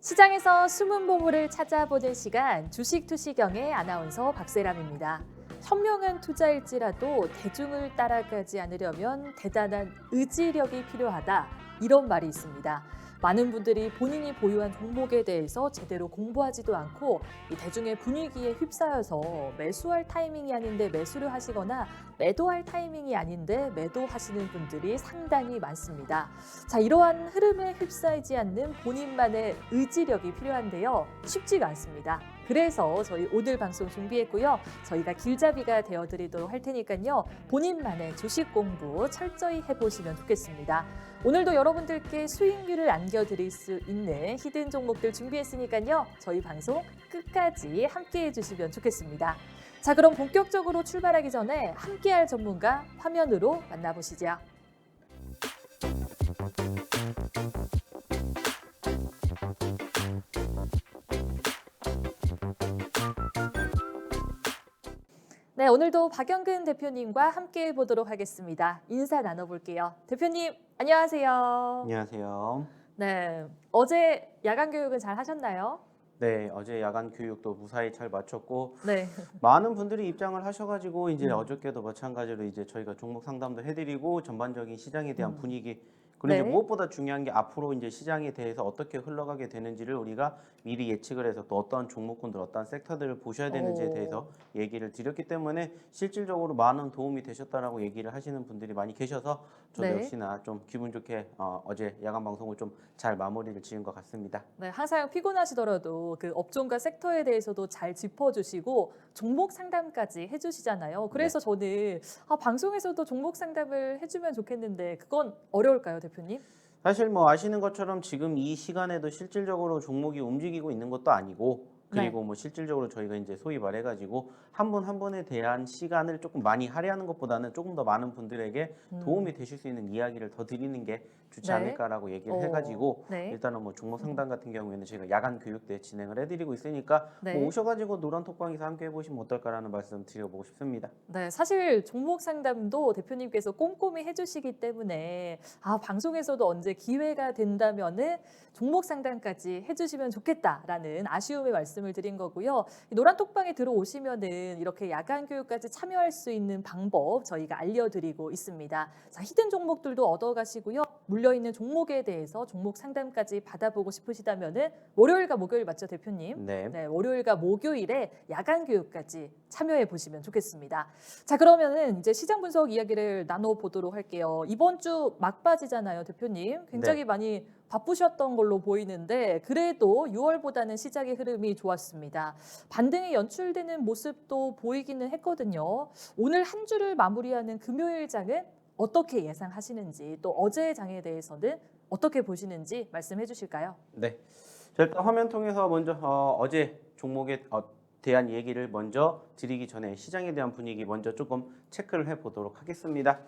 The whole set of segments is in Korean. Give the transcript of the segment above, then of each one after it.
시장에서 숨은 보물을 찾아보는 시간, 주식투시경의 아나운서 박세람입니다. 현명한 투자일지라도 대중을 따라가지 않으려면 대단한 의지력이 필요하다. 이런 말이 있습니다. 많은 분들이 본인이 보유한 종목에 대해서 제대로 공부하지도 않고 이 대중의 분위기에 휩싸여서 매수할 타이밍이 아닌데 매수를 하시거나 매도할 타이밍이 아닌데 매도하시는 분들이 상당히 많습니다. 자, 이러한 흐름에 휩싸이지 않는 본인만의 의지력이 필요한데요. 쉽지가 않습니다. 그래서 저희 오늘 방송 준비했고요. 저희가 길잡이가 되어드리도록 할 테니까요. 본인만의 주식 공부 철저히 해보시면 좋겠습니다. 오늘도 여러분들께 수익률을 안겨드릴 수 있는 히든 종목들 준비했으니까요. 저희 방송 끝까지 함께해 주시면 좋겠습니다. 자, 그럼 본격적으로 출발하기 전에 함께할 전문가 화면으로 만나보시죠. 네, 오늘도 박영근 대표님과 함께 보도록 하겠습니다. 인사 나눠볼게요. 대표님, 안녕하세요. 안녕하세요. 네, 어제 야간 교육은 잘 하셨나요? 네, 어제 야간 교육도 무사히 잘 마쳤고 네. 많은 분들이 입장을 하셔가지고 이제 어저께도 마찬가지로 이제 저희가 종목 상담도 해드리고 전반적인 시장에 대한 분위기 그리고 이제 네. 무엇보다 중요한 게 앞으로 이제 시장에 대해서 어떻게 흘러가게 되는지를 우리가 미리 예측을 해서 또 어떤 종목군들, 어떤 섹터들을 보셔야 되는지에 대해서 얘기를 드렸기 때문에 실질적으로 많은 도움이 되셨다라고 얘기를 하시는 분들이 많이 계셔서 저도 네. 역시나 좀 기분 좋게 어제 야간 방송을 좀 잘 마무리를 지은 것 같습니다. 네, 항상 피곤하시더라도 그 업종과 섹터에 대해서도 잘 짚어주시고 종목 상담까지 해주시잖아요. 그래서 저는 방송에서도 종목 상담을 해주면 좋겠는데 그건 어려울까요, 대표님? 사실 뭐 아시는 것처럼 지금 이 시간에도 실질적으로 종목이 움직이고 있는 것도 아니고 네. 그리고 뭐 실질적으로 저희가 이제 소위 말해가지고 한 분 한 분에 대한 시간을 조금 많이 할애하는 것보다는 조금 더 많은 분들에게 도움이 되실 수 있는 이야기를 더 드리는 게 좋지 네. 않을까라고 얘기를 해가지고 네. 일단은 뭐 종목 상담 같은 경우에는 저희가 야간 교육 때 진행을 해드리고 있으니까 네. 뭐 오셔가지고 노란톡방에서 함께 해보시면 어떨까라는 말씀 드려보고 싶습니다. 네, 사실 종목 상담도 대표님께서 꼼꼼히 해주시기 때문에 방송에서도 언제 기회가 된다면은 종목 상담까지 해주시면 좋겠다라는 아쉬움의 말씀을 드린 거고요. 노란 톡방에 들어오시면은 이렇게 야간 교육까지 참여할 수 있는 방법 저희가 알려드리고 있습니다. 자, 히든 종목들도 얻어가시고요. 물려있는 종목에 대해서 종목 상담까지 받아보고 싶으시다면은 월요일과 목요일 맞죠, 대표님? 네. 네, 월요일과 목요일에 야간 교육까지 참여해 보시면 좋겠습니다. 자, 그러면은 이제 시장 분석 이야기를 나눠보도록 할게요. 이번 주 막바지잖아요, 대표님. 굉장히 많이 바쁘셨던 걸로 보이는데 그래도 6월보다는 시작의 흐름이 좋았습니다. 반등이 연출되는 모습도 보이기는 했거든요. 오늘 한 주를 마무리하는 금요일 장은 어떻게 예상하시는지 또 어제의 장에 대해서는 어떻게 보시는지 말씀해 주실까요? 네. 자, 일단 화면 통해서 먼저 어제 종목에 대한 얘기를 먼저 드리기 전에 시장에 대한 분위기 먼저 조금 체크를 해보도록 하겠습니다.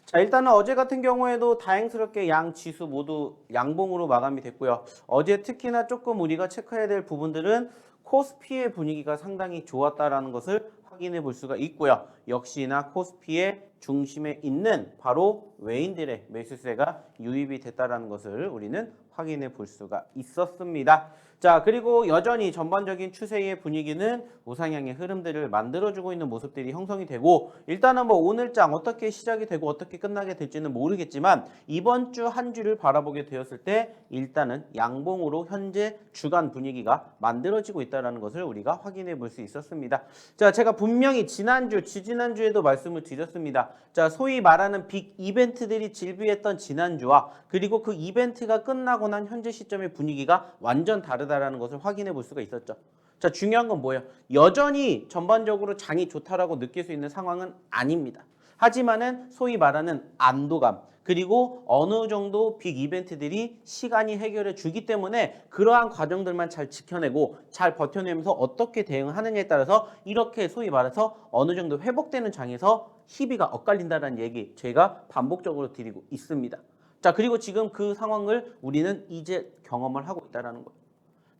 자, 일단은 어제 같은 경우에도 다행스럽게 양 지수 모두 양봉으로 마감이 됐고요. 어제 특히나 조금 우리가 체크해야 될 부분들은 코스피의 분위기가 상당히 좋았다라는 것을 확인해 볼 수가 있고요. 역시나 코스피의 중심에 있는 바로 외인들의 매수세가 유입이 됐다라는 것을 우리는 확인해 볼 수가 있었습니다. 자, 그리고 여전히 전반적인 추세의 분위기는 우상향의 흐름들을 만들어주고 있는 모습들이 형성이 되고 일단은 뭐 오늘장 어떻게 시작이 되고 어떻게 끝나게 될지는 모르겠지만 이번 주 한 주를 바라보게 되었을 때 일단은 양봉으로 현재 주간 분위기가 만들어지고 있다는 것을 우리가 확인해 볼 수 있었습니다. 자, 제가 분명히 지난주, 지지난주에도 말씀을 드렸습니다. 자, 소위 말하는 빅 이벤트들이 질비했던 지난주와 그리고 그 이벤트가 끝나고 난 현재 시점의 분위기가 완전 다르다라는 것을 확인해 볼 수가 있었죠. 자, 중요한 건 뭐예요? 여전히 전반적으로 장이 좋다라고 느낄 수 있는 상황은 아닙니다. 하지만은 소위 말하는 안도감 그리고 어느 정도 빅 이벤트들이 시간이 해결해 주기 때문에 그러한 과정들만 잘 지켜내고 잘 버텨내면서 어떻게 대응하느냐에 따라서 이렇게 소위 말해서 어느 정도 회복되는 장에서 희비가 엇갈린다는 얘기 제가 반복적으로 드리고 있습니다. 자, 그리고 지금 그 상황을 우리는 이제 경험을 하고 있다는 거예요.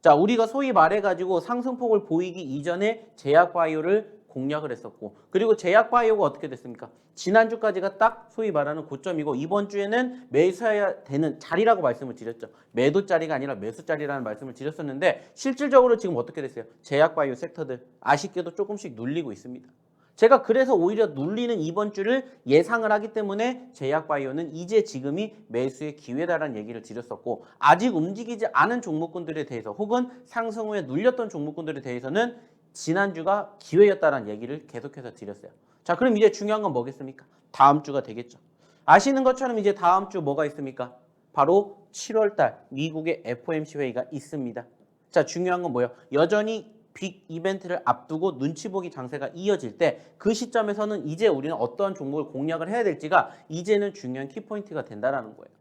자, 우리가 소위 말해가지고 상승폭을 보이기 이전에 제약바이오를 공략을 했었고 그리고 제약바이오가 어떻게 됐습니까? 지난주까지가 딱 소위 말하는 고점이고 이번 주에는 매수해야 되는 자리라고 말씀을 드렸죠. 매도 자리가 아니라 매수 자리라는 말씀을 드렸었는데 실질적으로 지금 어떻게 됐어요? 제약바이오 섹터들 아쉽게도 조금씩 눌리고 있습니다. 제가 그래서 오히려 눌리는 이번 주를 예상을 하기 때문에 제약바이오는 이제 지금이 매수의 기회다라는 얘기를 드렸었고 아직 움직이지 않은 종목군들에 대해서 혹은 상승 후에 눌렸던 종목군들에 대해서는 지난주가 기회였다라는 얘기를 계속해서 드렸어요. 자, 그럼 이제 중요한 건 뭐겠습니까? 다음 주가 되겠죠. 아시는 것처럼 이제 다음 주 뭐가 있습니까? 바로 7월달 미국의 FOMC 회의가 있습니다. 자, 중요한 건 뭐예요? 여전히 빅 이벤트를 앞두고 눈치 보기 장세가 이어질 때 그 시점에서는 이제 우리는 어떠한 종목을 공략을 해야 될지가 이제는 중요한 키포인트가 된다는 거예요.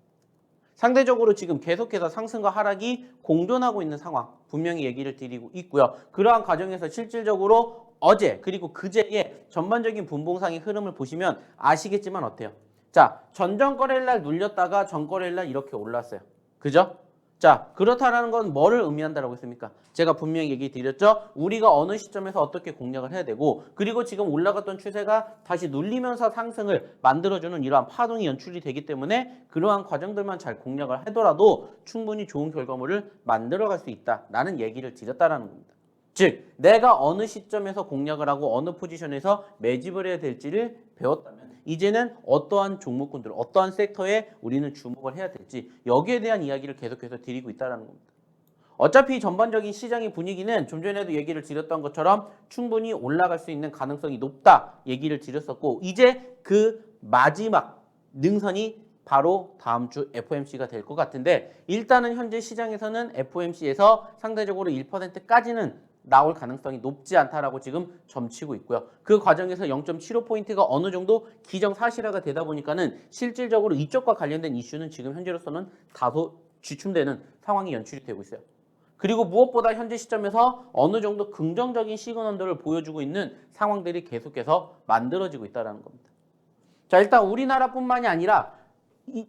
상대적으로 지금 계속해서 상승과 하락이 공존하고 있는 상황 분명히 얘기를 드리고 있고요. 그러한 과정에서 실질적으로 어제 그리고 그제의 전반적인 분봉상의 흐름을 보시면 아시겠지만 어때요? 자, 전전거래일날 눌렸다가 전거래일날 이렇게 올랐어요. 그죠? 자, 그렇다라는 건 뭐를 의미한다라고 했습니까? 제가 분명히 얘기 드렸죠. 우리가 어느 시점에서 어떻게 공략을 해야 되고 그리고 지금 올라갔던 추세가 다시 눌리면서 상승을 만들어주는 이러한 파동이 연출이 되기 때문에 그러한 과정들만 잘 공략을 하더라도 충분히 좋은 결과물을 만들어갈 수 있다라는 얘기를 드렸다라는 겁니다. 즉, 내가 어느 시점에서 공략을 하고 어느 포지션에서 매집을 해야 될지를 배웠다면 이제는 어떠한 종목군들, 어떠한 섹터에 우리는 주목을 해야 될지 여기에 대한 이야기를 계속해서 드리고 있다는 겁니다. 어차피 전반적인 시장의 분위기는 좀 전에도 얘기를 드렸던 것처럼 충분히 올라갈 수 있는 가능성이 높다 얘기를 드렸었고 이제 그 마지막 능선이 바로 다음 주 FOMC가 될 것 같은데 일단은 현재 시장에서는 FOMC에서 상대적으로 1%까지는 나올 가능성이 높지 않다라고 지금 점치고 있고요. 그 과정에서 0.75포인트가 어느 정도 기정사실화가 되다 보니까는 실질적으로 이쪽과 관련된 이슈는 지금 현재로서는 다소 주춤되는 상황이 연출이 되고 있어요. 그리고 무엇보다 현재 시점에서 어느 정도 긍정적인 시그널들을 보여주고 있는 상황들이 계속해서 만들어지고 있다는 겁니다. 자, 일단 우리나라뿐만이 아니라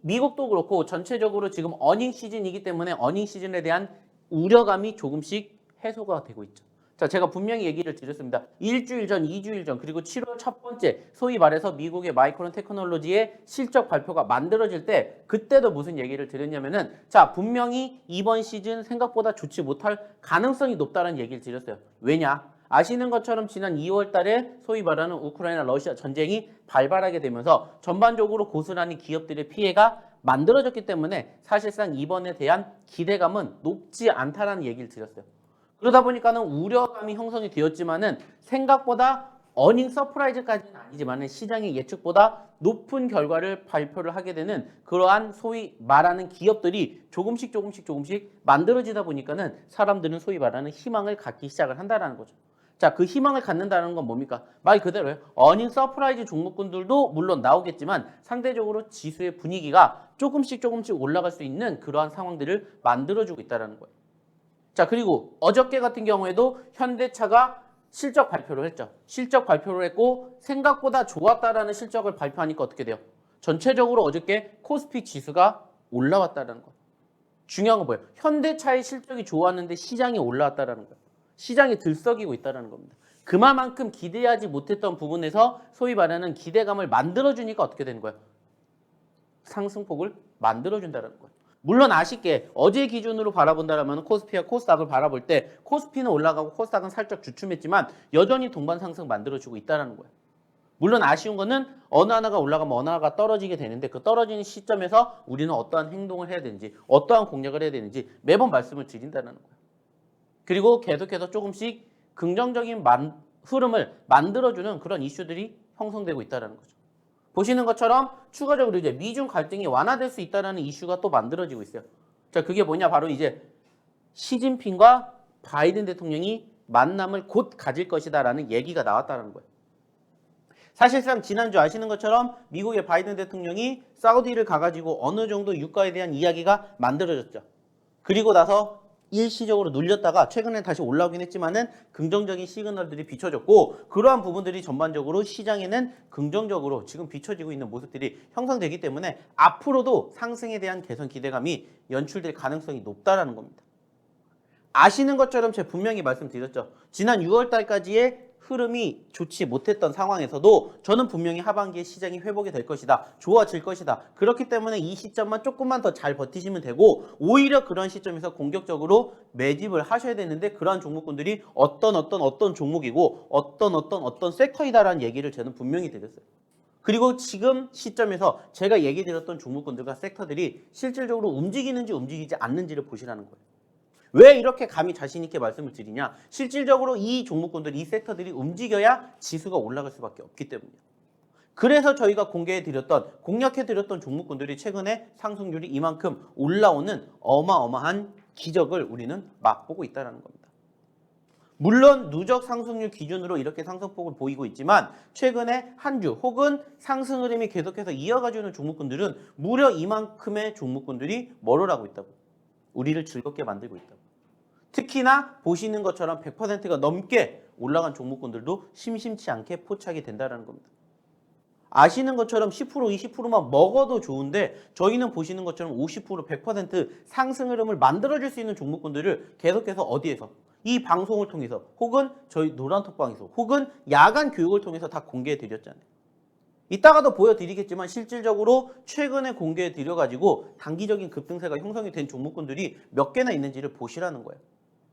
미국도 그렇고 전체적으로 지금 어닝 시즌이기 때문에 어닝 시즌에 대한 우려감이 조금씩 해소가 되고 있죠. 자, 제가 분명히 얘기를 드렸습니다. 일주일 전, 2주일 전, 그리고 7월 첫 번째 소위 말해서 미국의 마이크론 테크놀로지의 실적 발표가 만들어질 때 그때도 무슨 얘기를 드렸냐면은 자, 분명히 이번 시즌 생각보다 좋지 못할 가능성이 높다는 얘기를 드렸어요. 왜냐? 아시는 것처럼 지난 2월 달에 소위 말하는 우크라이나 러시아 전쟁이 발발하게 되면서 전반적으로 고스란히 기업들의 피해가 만들어졌기 때문에 사실상 이번에 대한 기대감은 높지 않다라는 얘기를 드렸어요. 그러다 보니까는 우려감이 형성이 되었지만은 생각보다 어닝 서프라이즈까지는 아니지만은 시장의 예측보다 높은 결과를 발표를 하게 되는 그러한 소위 말하는 기업들이 조금씩 만들어지다 보니까는 사람들은 소위 말하는 희망을 갖기 시작을 한다라는 거죠. 자, 그 희망을 갖는다는 건 뭡니까? 말 그대로예요. 어닝 서프라이즈 종목군들도 물론 나오겠지만 상대적으로 지수의 분위기가 조금씩 올라갈 수 있는 그러한 상황들을 만들어주고 있다는 거예요. 자, 그리고 어저께 같은 경우에도 현대차가 실적 발표를 했죠. 실적 발표를 했고 생각보다 좋았다라는 실적을 발표하니까 어떻게 돼요? 전체적으로 어저께 코스피 지수가 올라왔다는 거예요. 중요한 건 뭐예요? 현대차의 실적이 좋았는데 시장이 올라왔다는 거예요. 시장이 들썩이고 있다는 겁니다. 그만큼 기대하지 못했던 부분에서 소위 말하는 기대감을 만들어주니까 어떻게 되는 거예요? 상승폭을 만들어준다는 거예요. 물론 아쉽게 어제 기준으로 바라본다면 코스피와 코스닥을 바라볼 때 코스피는 올라가고 코스닥은 살짝 주춤했지만 여전히 동반 상승 만들어주고 있다는 거예요. 물론 아쉬운 거는 어느 하나가 올라가면 어느 하나가 떨어지게 되는데 그 떨어지는 시점에서 우리는 어떠한 행동을 해야 되는지 어떠한 공략을 해야 되는지 매번 말씀을 드린다는 거예요. 그리고 계속해서 조금씩 긍정적인 흐름을 만들어주는 그런 이슈들이 형성되고 있다는 거죠. 보시는 것처럼 추가적으로 이제 미중 갈등이 완화될 수 있다는 이슈가 또 만들어지고 있어요. 자, 그게 뭐냐? 바로 이제 시진핑과 바이든 대통령이 만남을 곧 가질 것이다라는 얘기가 나왔다는 거예요. 사실상 지난주 아시는 것처럼 미국의 바이든 대통령이 사우디를 가가지고 어느 정도 유가에 대한 이야기가 만들어졌죠. 그리고 나서 일시적으로 눌렸다가 최근에 다시 올라오긴 했지만은 긍정적인 시그널들이 비춰졌고 그러한 부분들이 전반적으로 시장에는 긍정적으로 지금 비춰지고 있는 모습들이 형성되기 때문에 앞으로도 상승에 대한 개선 기대감이 연출될 가능성이 높다라는 겁니다. 아시는 것처럼 제가 분명히 말씀드렸죠. 지난 6월 달까지의 흐름이 좋지 못했던 상황에서도 저는 분명히 하반기에 시장이 회복이 될 것이다. 좋아질 것이다. 그렇기 때문에 이 시점만 조금만 더 잘 버티시면 되고 오히려 그런 시점에서 공격적으로 매집을 하셔야 되는데 그러한 종목군들이 어떤 종목이고 어떤 섹터이다라는 얘기를 저는 분명히 드렸어요. 그리고 지금 시점에서 제가 얘기 드렸던 종목군들과 섹터들이 실질적으로 움직이는지 움직이지 않는지를 보시라는 거예요. 왜 이렇게 감히 자신 있게 말씀을 드리냐? 실질적으로 이 종목군들, 이 섹터들이 움직여야 지수가 올라갈 수밖에 없기 때문이에요. 그래서 저희가 공략해드렸던 종목군들이 최근에 상승률이 이만큼 올라오는 어마어마한 기적을 우리는 맛보고 있다는 겁니다. 물론 누적 상승률 기준으로 이렇게 상승폭을 보이고 있지만 최근에 한 주 혹은 상승 흐름이 계속해서 이어가주는 종목군들은 무려 이만큼의 종목군들이 뭐를 하고 있다고? 우리를 즐겁게 만들고 있다고. 특히나 보시는 것처럼 100%가 넘게 올라간 종목군들도 심심치 않게 포착이 된다는 겁니다. 아시는 것처럼 10% 20%만 먹어도 좋은데 저희는 보시는 것처럼 50% 100% 상승 흐름을 만들어줄 수 있는 종목군들을 계속해서 어디에서? 이 방송을 통해서 혹은 저희 노란톡방에서 혹은 야간 교육을 통해서 다 공개해 드렸잖아요. 이따가도 보여드리겠지만 실질적으로 최근에 공개해 드려가지고 단기적인 급등세가 형성이 된 종목군들이 몇 개나 있는지를 보시라는 거예요.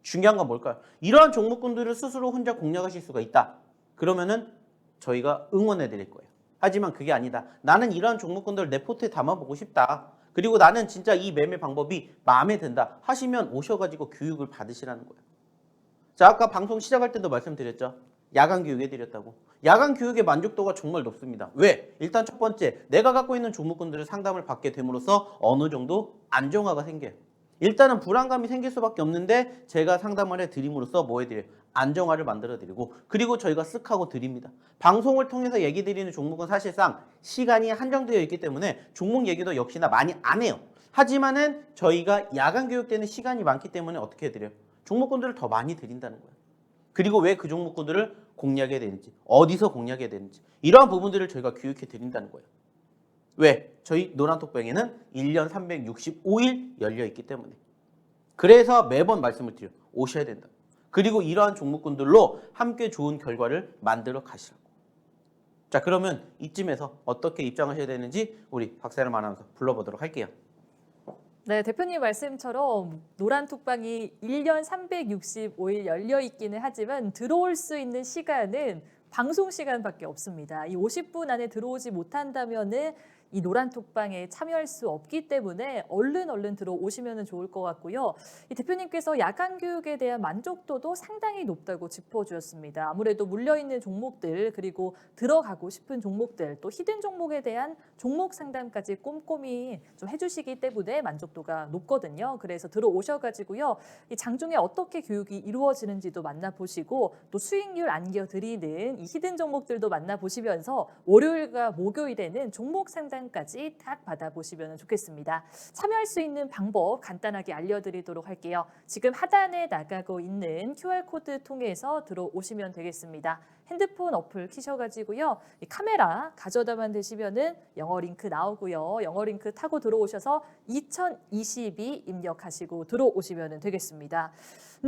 중요한 건 뭘까요? 이러한 종목군들을 스스로 혼자 공략하실 수가 있다. 그러면은 저희가 응원해 드릴 거예요. 하지만 그게 아니다. 나는 이러한 종목군들을 내 포트에 담아보고 싶다. 그리고 나는 진짜 이 매매 방법이 마음에 든다 하시면 오셔가지고 교육을 받으시라는 거예요. 자, 아까 방송 시작할 때도 말씀드렸죠. 야간 교육해드렸다고. 야간 교육의 만족도가 정말 높습니다. 왜? 일단 첫 번째, 내가 갖고 있는 종목군들을 상담을 받게 됨으로써 어느 정도 안정화가 생겨요. 일단은 불안감이 생길 수밖에 없는데 제가 상담을 해드림으로써 뭐 해드려요? 안정화를 만들어드리고 그리고 저희가 쓱 하고 드립니다. 방송을 통해서 얘기 드리는 종목은 사실상 시간이 한정되어 있기 때문에 종목 얘기도 역시나 많이 안 해요. 하지만은 저희가 야간 교육 때는 시간이 많기 때문에 어떻게 해드려요? 종목군들을 더 많이 드린다는 거예요. 그리고 왜 그 종목군들을 공략해야 되는지, 어디서 공략해야 되는지 이러한 부분들을 저희가 교육해 드린다는 거예요. 왜? 저희 노란톡방에는 1년 365일 열려 있기 때문에. 그래서 매번 말씀을 드려요. 오셔야 된다. 그리고 이러한 종목군들로 함께 좋은 결과를 만들어 가시라고. 자, 그러면 이쯤에서 어떻게 입장하셔야 되는지 우리 박세람 아나운서 불러보도록 할게요. 네, 대표님 말씀처럼 노란톡방이 1년 365일 열려 있기는 하지만 들어올 수 있는 시간은 방송 시간밖에 없습니다. 이 50분 안에 들어오지 못한다면은 이 노란톡방에 참여할 수 없기 때문에 얼른 들어오시면 좋을 것 같고요. 이 대표님께서 야간 교육에 대한 만족도도 상당히 높다고 짚어주셨습니다. 아무래도 물려있는 종목들 그리고 들어가고 싶은 종목들 또 히든 종목에 대한 종목 상담까지 꼼꼼히 좀 해주시기 때문에 만족도가 높거든요. 그래서 들어오셔가지고요. 이 장중에 어떻게 교육이 이루어지는지도 만나보시고 또 수익률 안겨드리는 이 히든 종목들도 만나보시면서 월요일과 목요일에는 종목 상담까지 딱 받아보시면 좋겠습니다. 참여할 수 있는 방법 간단하게 알려드리도록 할게요. 지금 하단에 나가고 있는 QR코드 통해서 들어오시면 되겠습니다. 핸드폰 어플 키셔가지고요. 이 카메라 가져다만 되시면은 영어 링크 나오고요. 영어 링크 타고 들어오셔서 2022 입력하시고 들어오시면 되겠습니다.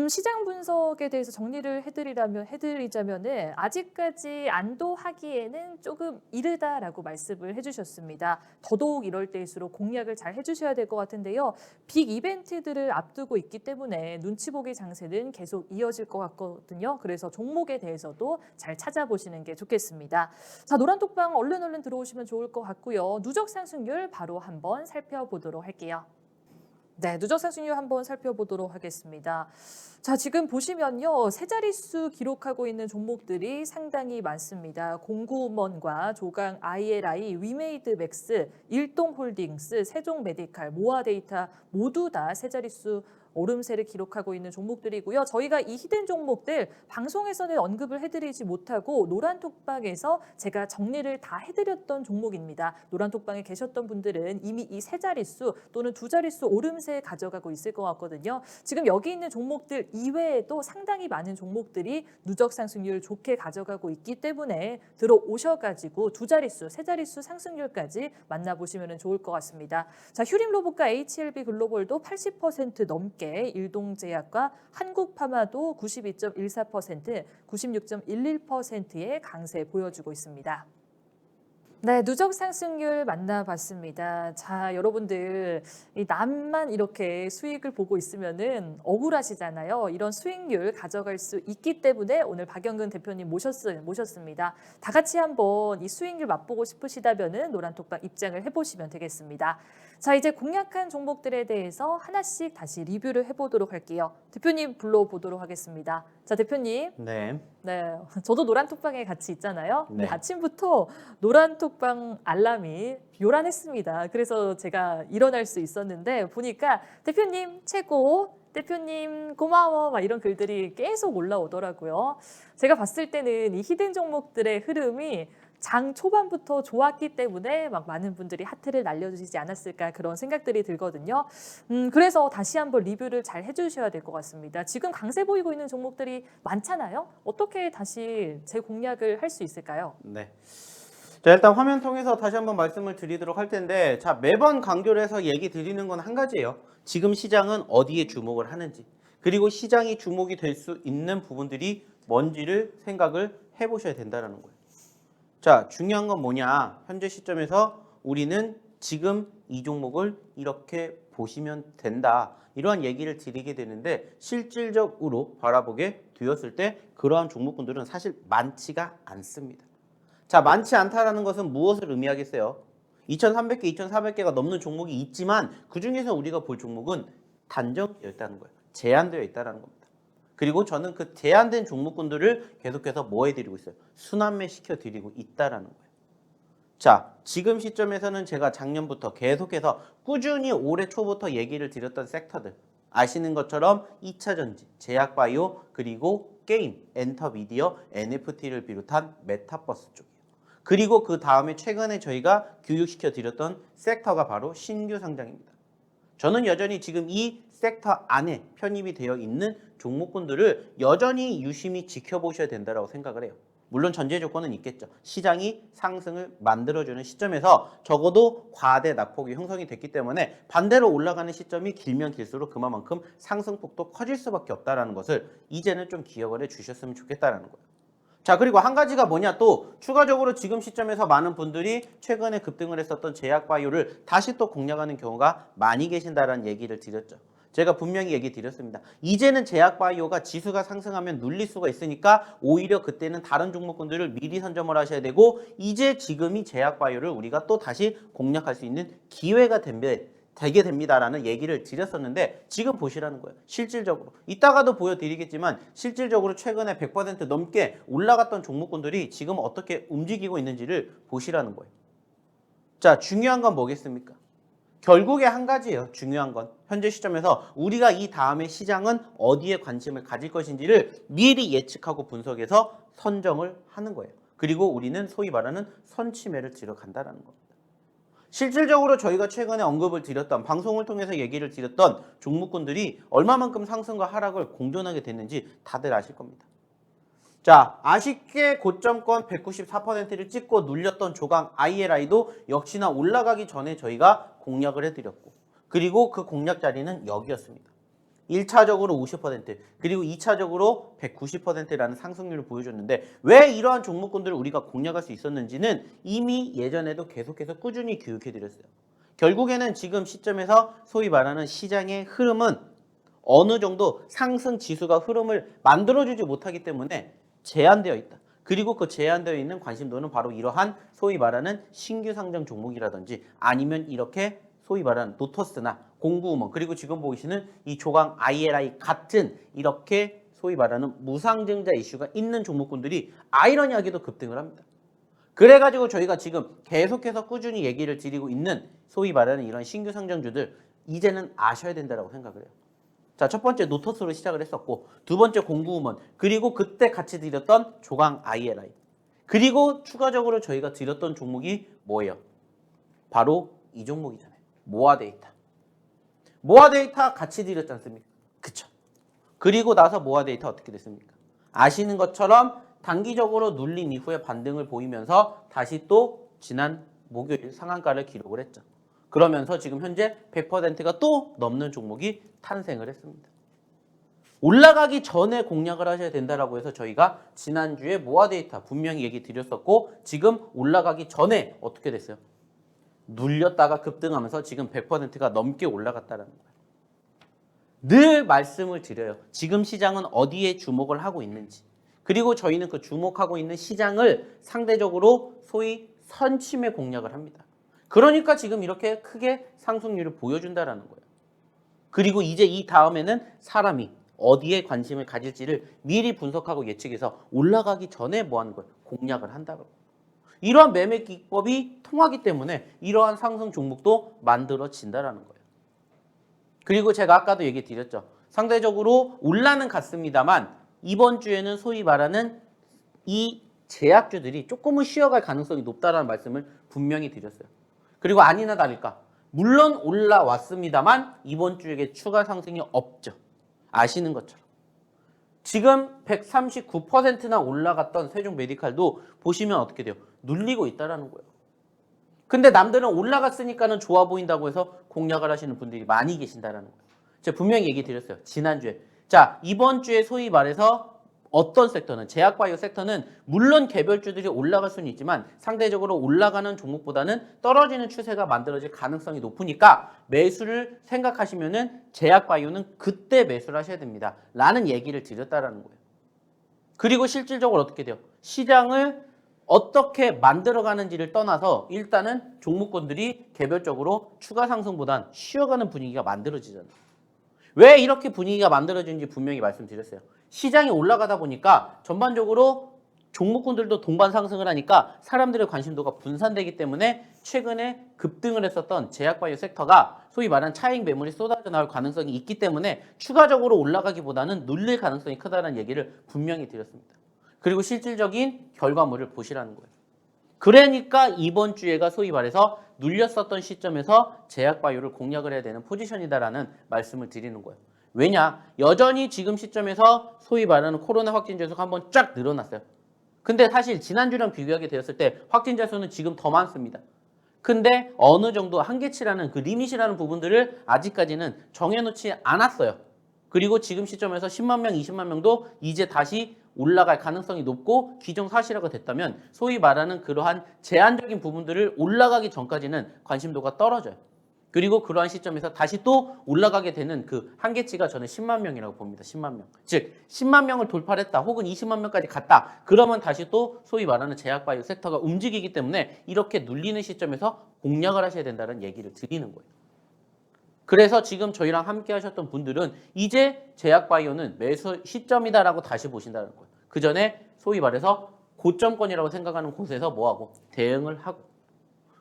시장 분석에 대해서 정리를 해드리자면은 아직까지 안도하기에는 조금 이르다라고 말씀을 해주셨습니다. 더더욱 이럴 때일수록 공략을 잘 해주셔야 될 것 같은데요. 빅 이벤트들을 앞두고 있기 때문에 눈치 보기 장세는 계속 이어질 것 같거든요. 그래서 종목에 대해서도 잘 찾아보시는 게 좋겠습니다. 자, 노란톡방 얼른 들어오시면 좋을 것 같고요. 누적 상승률 바로 한번 살펴보도록 할게요. 네, 누적 상승률 한번 살펴보도록 하겠습니다. 자, 지금 보시면요. 세 자릿수 기록하고 있는 종목들이 상당히 많습니다. 공구먼과 조강 ILI, 위메이드 맥스, 일동홀딩스, 세종메디칼, 모아데이터 모두 다 세 자릿수 오름세를 기록하고 있는 종목들이고요. 저희가 이 히든 종목들 방송에서는 언급을 해드리지 못하고 노란톡방에서 제가 정리를 다 해드렸던 종목입니다. 노란톡방에 계셨던 분들은 이미 이 세 자릿수 또는 두 자릿수 오름세 가져가고 있을 것 같거든요. 지금 여기 있는 종목들 이외에도 상당히 많은 종목들이 누적 상승률 좋게 가져가고 있기 때문에 들어오셔가지고 두 자릿수, 세 자릿수 상승률까지 만나보시면 좋을 것 같습니다. 자, 휴림로봇과 HLB 글로벌도 80% 넘게 5개, 일동제약과 한국파마도 92.14%, 96.11%의 강세 보여주고 있습니다. 네, 누적 상승률 만나봤습니다. 자, 여러분들 이 남만 이렇게 수익을 보고 있으면은 억울하시잖아요. 이런 수익률 가져갈 수 있기 때문에 오늘 박영근 대표님 모셨습니다. 다 같이 한번 이 수익률 맛보고 싶으시다면은 노란톡방 입장을 해보시면 되겠습니다. 자, 이제 공략한 종목들에 대해서 하나씩 다시 리뷰를 해보도록 할게요. 대표님 불러보도록 하겠습니다. 자, 대표님. 네. 네, 저도 노란톡방에 같이 있잖아요. 근데 네. 아침부터 노란톡방 알람이 요란했습니다. 그래서 제가 일어날 수 있었는데 보니까 대표님 최고, 대표님 고마워 막 이런 글들이 계속 올라오더라고요. 제가 봤을 때는 이 히든 종목들의 흐름이 장 초반부터 좋았기 때문에 막 많은 분들이 하트를 날려주시지 않았을까 그런 생각들이 들거든요. 그래서 다시 한번 리뷰를 잘 해주셔야 될 것 같습니다. 지금 강세 보이고 있는 종목들이 많잖아요. 어떻게 다시 재공략을 할 수 있을까요? 네. 자, 일단 화면 통해서 다시 한번 말씀을 드리도록 할 텐데, 자, 매번 강조를 해서 얘기 드리는 건 한 가지예요. 지금 시장은 어디에 주목을 하는지, 그리고 시장이 주목이 될 수 있는 부분들이 뭔지를 생각을 해보셔야 된다는 거예요. 자, 중요한 건 뭐냐? 현재 시점에서 우리는 지금 이 종목을 이렇게 보시면 된다. 이러한 얘기를 드리게 되는데 실질적으로 바라보게 되었을 때 그러한 종목군들은 사실 많지가 않습니다. 자, 많지 않다라는 것은 무엇을 의미하겠어요? 2,300개, 2,400개가 넘는 종목이 있지만 그 중에서 우리가 볼 종목은 단정되어 있다는 거예요. 제한되어 있다는 겁니다. 그리고 저는 그 제한된 종목군들을 계속해서 뭐 해드리고 있어요? 순환매 시켜드리고 있다는 거예요. 자, 지금 시점에서는 제가 작년부터 계속해서 꾸준히 올해 초부터 얘기를 드렸던 섹터들 아시는 것처럼 2차 전지, 제약바이오, 그리고 게임, 엔터미디어, NFT를 비롯한 메타버스 쪽이에요. 그리고 그 다음에 최근에 저희가 교육시켜 드렸던 섹터가 바로 신규 상장입니다. 저는 여전히 지금 이 섹터 안에 편입이 되어 있는 종목군들을 여전히 유심히 지켜보셔야 된다고 생각을 해요. 물론 전제 조건은 있겠죠. 시장이 상승을 만들어주는 시점에서 적어도 과대 낙폭이 형성이 됐기 때문에 반대로 올라가는 시점이 길면 길수록 그만큼 상승폭도 커질 수밖에 없다는 것을 이제는 좀 기억을 해주셨으면 좋겠다는 거예요. 자, 그리고 한 가지가 뭐냐, 또 추가적으로 지금 시점에서 많은 분들이 최근에 급등을 했었던 제약바이오를 다시 또 공략하는 경우가 많이 계신다는 얘기를 드렸죠. 제가 분명히 얘기 드렸습니다. 이제는 제약바이오가 지수가 상승하면 눌릴 수가 있으니까 오히려 그때는 다른 종목군들을 미리 선점을 하셔야 되고, 이제 지금이 제약바이오를 우리가 또 다시 공략할 수 있는 기회가 되게 됩니다라는 얘기를 드렸었는데 지금 보시라는 거예요. 실질적으로 이따가도 보여드리겠지만 실질적으로 최근에 100% 넘게 올라갔던 종목군들이 지금 어떻게 움직이고 있는지를 보시라는 거예요. 자, 중요한 건 뭐겠습니까? 결국에 한 가지예요. 중요한 건 현재 시점에서 우리가 이 다음에 시장은 어디에 관심을 가질 것인지를 미리 예측하고 분석해서 선정을 하는 거예요. 그리고 우리는 소위 말하는 선취매를 들어간다는 겁니다. 실질적으로 저희가 최근에 언급을 드렸던, 방송을 통해서 얘기를 드렸던 종목군들이 얼마만큼 상승과 하락을 공존하게 됐는지 다들 아실 겁니다. 자, 아쉽게 고점권 194%를 찍고 눌렸던 조강 ILI도 역시나 올라가기 전에 저희가 공략을 해드렸고, 그리고 그 공략 자리는 여기였습니다. 1차적으로 50%, 그리고 2차적으로 190%라는 상승률을 보여줬는데 왜 이러한 종목군들을 우리가 공략할 수 있었는지는 이미 예전에도 계속해서 꾸준히 교육해드렸어요. 결국에는 지금 시점에서 소위 말하는 시장의 흐름은 어느 정도 상승 지수가 흐름을 만들어주지 못하기 때문에 제한되어 있다. 그리고 그 제한되어 있는 관심도는 바로 이러한 소위 말하는 신규 상장 종목이라든지 아니면 이렇게 소위 말하는 노토스나 공구음원, 그리고 지금 보이시는 이 조강 ILI 같은 이렇게 소위 말하는 무상증자 이슈가 있는 종목군들이 아이러니하게도 급등을 합니다. 그래가지고 저희가 지금 계속해서 꾸준히 얘기를 드리고 있는 소위 말하는 이런 신규 상장주들 이제는 아셔야 된다고 생각을 해요. 자, 첫 번째 노토스로 시작을 했었고, 두 번째 공구음원, 그리고 그때 같이 드렸던 조강 ILI, 그리고 추가적으로 저희가 드렸던 종목이 뭐예요? 바로 이 종목이잖아요. 모아데이터. 모아데이터 같이 드렸지 않습니까? 그쵸? 그리고 나서 모아데이터 어떻게 됐습니까? 아시는 것처럼 단기적으로 눌린 이후에 반등을 보이면서 다시 또 지난 목요일 상한가를 기록을 했죠. 그러면서 지금 현재 100%가 또 넘는 종목이 탄생을 했습니다. 올라가기 전에 공략을 하셔야 된다라고 해서 저희가 지난주에 모아 데이터 분명히 얘기 드렸었고 지금 올라가기 전에 어떻게 됐어요? 눌렸다가 급등하면서 지금 100%가 넘게 올라갔다는 거예요. 늘 말씀을 드려요. 지금 시장은 어디에 주목을 하고 있는지. 그리고 저희는 그 주목하고 있는 시장을 상대적으로 소위 선침해 공략을 합니다. 그러니까 지금 이렇게 크게 상승률을 보여준다라는 거예요. 그리고 이제 이 다음에는 사람이 어디에 관심을 가질지를 미리 분석하고 예측해서 올라가기 전에 뭐 하는 거예요? 공략을 한다고. 이러한 매매 기법이 통하기 때문에 이러한 상승 종목도 만들어진다라는 거예요. 그리고 제가 아까도 얘기 드렸죠. 상대적으로 올라는 갔습니다만 이번 주에는 소위 말하는 이 제약주들이 조금은 쉬어갈 가능성이 높다라는 말씀을 분명히 드렸어요. 그리고 아니나 다를까 물론 올라왔습니다만 이번 주에 추가 상승이 없죠. 아시는 것처럼. 지금 139%나 올라갔던 세종 메디칼도 보시면 어떻게 돼요? 눌리고 있다라는 거예요. 근데 남들은 올라갔으니까는 좋아 보인다고 해서 공략을 하시는 분들이 많이 계신다라는 거예요. 제가 분명히 얘기 드렸어요. 지난주에. 자, 이번 주에 소위 말해서 어떤 섹터는 제약바이오 섹터는 물론 개별주들이 올라갈 수는 있지만 상대적으로 올라가는 종목보다는 떨어지는 추세가 만들어질 가능성이 높으니까 매수를 생각하시면은 제약바이오는 그때 매수를 하셔야 됩니다. 라는 얘기를 드렸다라는 거예요. 그리고 실질적으로 어떻게 돼요? 시장을 어떻게 만들어가는지를 떠나서 일단은 종목군들이 개별적으로 추가 상승보단 쉬어가는 분위기가 만들어지잖아요. 왜 이렇게 분위기가 만들어지는지 분명히 말씀드렸어요. 시장이 올라가다 보니까 전반적으로 종목군들도 동반 상승을 하니까 사람들의 관심도가 분산되기 때문에 최근에 급등을 했었던 제약바이오 섹터가 소위 말하는 차익 매물이 쏟아져 나올 가능성이 있기 때문에 추가적으로 올라가기보다는 눌릴 가능성이 크다는 얘기를 분명히 드렸습니다. 그리고 실질적인 결과물을 보시라는 거예요. 그러니까 이번 주에가 소위 말해서 눌렸었던 시점에서 제약바이오를 공략을 해야 되는 포지션이다라는 말씀을 드리는 거예요. 왜냐? 여전히 지금 시점에서 소위 말하는 코로나 확진자 수가 한번 쫙 늘어났어요. 근데 사실 지난주랑 비교하게 되었을 때 확진자 수는 지금 더 많습니다. 근데 어느 정도 한계치라는 그 리밋이라는 부분들을 아직까지는 정해놓지 않았어요. 그리고 지금 시점에서 10만 명, 20만 명도 이제 다시 올라갈 가능성이 높고 기정사실화가 됐다면 소위 말하는 그러한 제한적인 부분들을 올라가기 전까지는 관심도가 떨어져요. 그리고 그러한 시점에서 다시 또 올라가게 되는 그 한계치가 저는 10만 명이라고 봅니다. 10만 명. 즉 10만 명을 돌파를 했다 혹은 20만 명까지 갔다. 그러면 다시 또 소위 말하는 제약바이오 섹터가 움직이기 때문에 이렇게 눌리는 시점에서 공략을 하셔야 된다는 얘기를 드리는 거예요. 그래서 지금 저희랑 함께 하셨던 분들은 이제 제약바이오는 매수 시점이다라고 다시 보신다는 거예요. 그 전에 소위 말해서 고점권이라고 생각하는 곳에서 뭐하고 대응을 하고.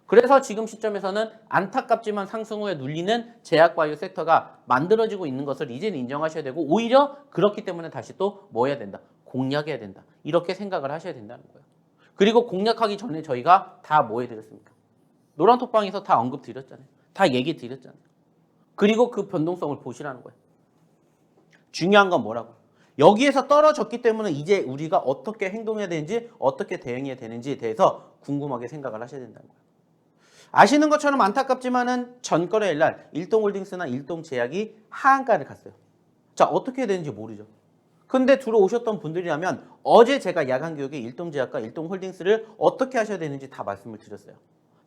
그래서 지금 시점에서는 안타깝지만 상승 후에 눌리는 제약바이오 섹터가 만들어지고 있는 것을 이제는 인정하셔야 되고 오히려 그렇기 때문에 다시 또 뭐 해야 된다? 공략해야 된다. 이렇게 생각을 하셔야 된다는 거예요. 그리고 공략하기 전에 저희가 다 뭐 해드렸습니까? 노란톡방에서 다 언급 드렸잖아요. 다 얘기 드렸잖아요. 그리고 그 변동성을 보시라는 거예요. 중요한 건 뭐라고? 여기에서 떨어졌기 때문에 이제 우리가 어떻게 행동해야 되는지 어떻게 대응해야 되는지에 대해서 궁금하게 생각을 하셔야 된다는 거예요. 아시는 것처럼 안타깝지만은 전거래일 날 일동홀딩스나 일동제약이 하한가를 갔어요. 자, 어떻게 해야 되는지 모르죠. 근데 들어오셨던 분들이라면 어제 제가 야간교육에 일동제약과 일동홀딩스를 어떻게 하셔야 되는지 다 말씀을 드렸어요.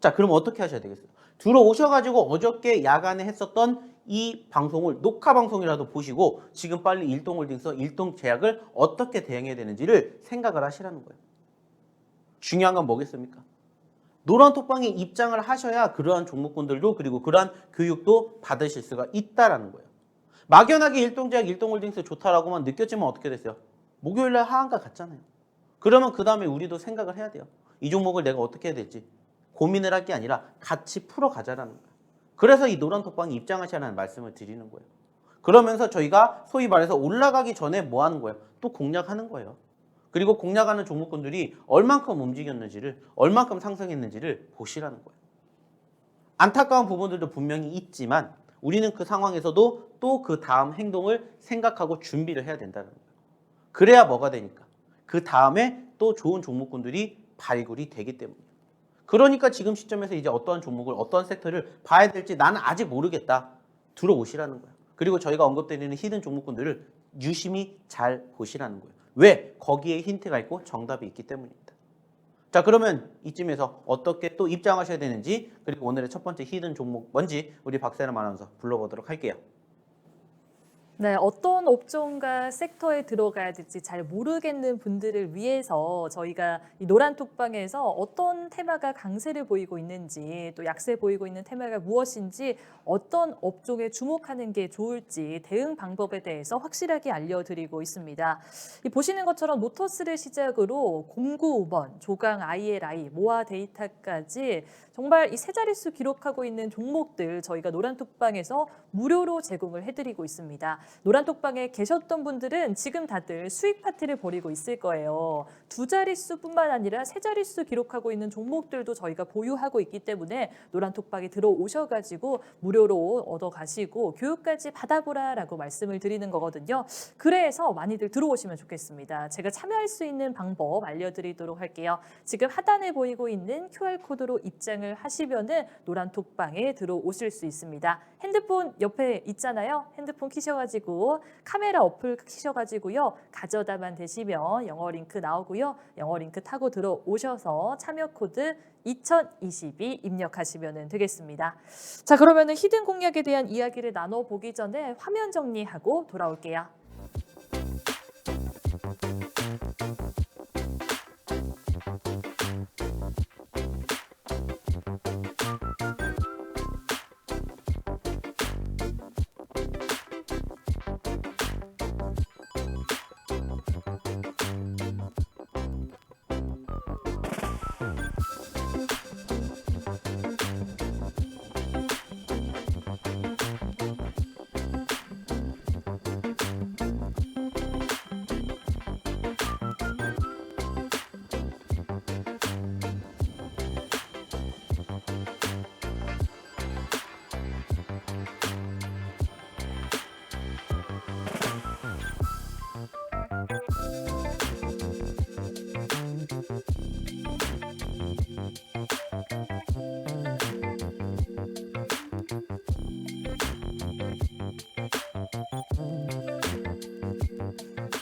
자, 그럼 어떻게 하셔야 되겠어요? 들어오셔가지고 어저께 야간에 했었던 이 방송을 녹화 방송이라도 보시고 지금 빨리 일동홀딩스, 일동제약을 어떻게 대응해야 되는지를 생각을 하시라는 거예요. 중요한 건 뭐겠습니까? 노란톡방에 입장을 하셔야 그러한 종목군들도 그리고 그러한 교육도 받으실 수가 있다라는 거예요. 막연하게 일동제약, 일동홀딩스 좋다라고만 느꼈지만 어떻게 됐어요? 목요일날 하한가 갔잖아요. 그러면 그 다음에 우리도 생각을 해야 돼요. 이 종목을 내가 어떻게 해야 될지 고민을 할 게 아니라 같이 풀어가자라는 거예요. 그래서 이 노란톡방에 입장하시라는 말씀을 드리는 거예요. 그러면서 저희가 소위 말해서 올라가기 전에 뭐 하는 거예요? 또 공략하는 거예요. 그리고 공략하는 종목군들이 얼만큼 움직였는지를, 얼만큼 상승했는지를 보시라는 거예요. 안타까운 부분들도 분명히 있지만 우리는 그 상황에서도 또 그 다음 행동을 생각하고 준비를 해야 된다는 거예요. 그래야 뭐가 되니까? 그 다음에 또 좋은 종목군들이 발굴이 되기 때문이에요. 그러니까 지금 시점에서 이제 어떠한 종목을 어떠한 섹터를 봐야 될지 나는 아직 모르겠다. 들어오시라는 거예요. 그리고 저희가 언급드리는 히든 종목군들을 유심히 잘 보시라는 거예요. 왜? 거기에 힌트가 있고 정답이 있기 때문입니다. 자, 그러면 이쯤에서 어떻게 또 입장하셔야 되는지, 그리고 오늘의 첫 번째 히든 종목 뭔지 우리 박세람 아나운서 불러보도록 할게요. 네, 어떤 업종과 섹터에 들어가야 될지 잘 모르겠는 분들을 위해서 저희가 이 노란 톡방에서 어떤 테마가 강세를 보이고 있는지, 또 약세 보이고 있는 테마가 무엇인지, 어떤 업종에 주목하는 게 좋을지 대응 방법에 대해서 확실하게 알려드리고 있습니다. 이 보시는 것처럼 모터스를 시작으로 095번, 조강 ILI, 모아 데이터까지 정말 이 세 자릿수 기록하고 있는 종목들 저희가 노란 톡방에서 무료로 제공을 해드리고 있습니다. 노란 톡방에 계셨던 분들은 지금 다들 수익 파티를 벌이고 있을 거예요. 두 자릿수뿐만 아니라 세 자릿수 기록하고 있는 종목들도 저희가 보유하고 있기 때문에 노란 톡방에 들어오셔가지고 무료로 얻어가시고 교육까지 받아보라라고 말씀을 드리는 거거든요. 그래서 많이들 들어오시면 좋겠습니다. 제가 참여할 수 있는 방법 알려드리도록 할게요. 지금 하단에 보이고 있는 QR코드로 입장을 하시면은 노란 톡방에 들어오실 수 있습니다. 핸드폰 옆에 있잖아요. 핸드폰 키셔가지고 카메라 어플 키셔가지고요. 가져다만 되시면 영어 링크 나오고요. 영어 링크 타고 들어오셔서 참여 코드 2022 입력하시면 되겠습니다. 자, 그러면은 히든 공략에 대한 이야기를 나눠보기 전에 화면 정리하고 돌아올게요.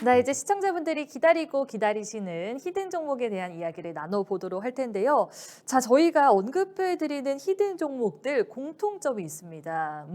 네, 이제 시청자분들이 기다리고 기다리시는 히든 종목에 대한 이야기를 나눠보도록 할 텐데요. 자, 저희가 언급해드리는 히든 종목들 공통점이 있습니다.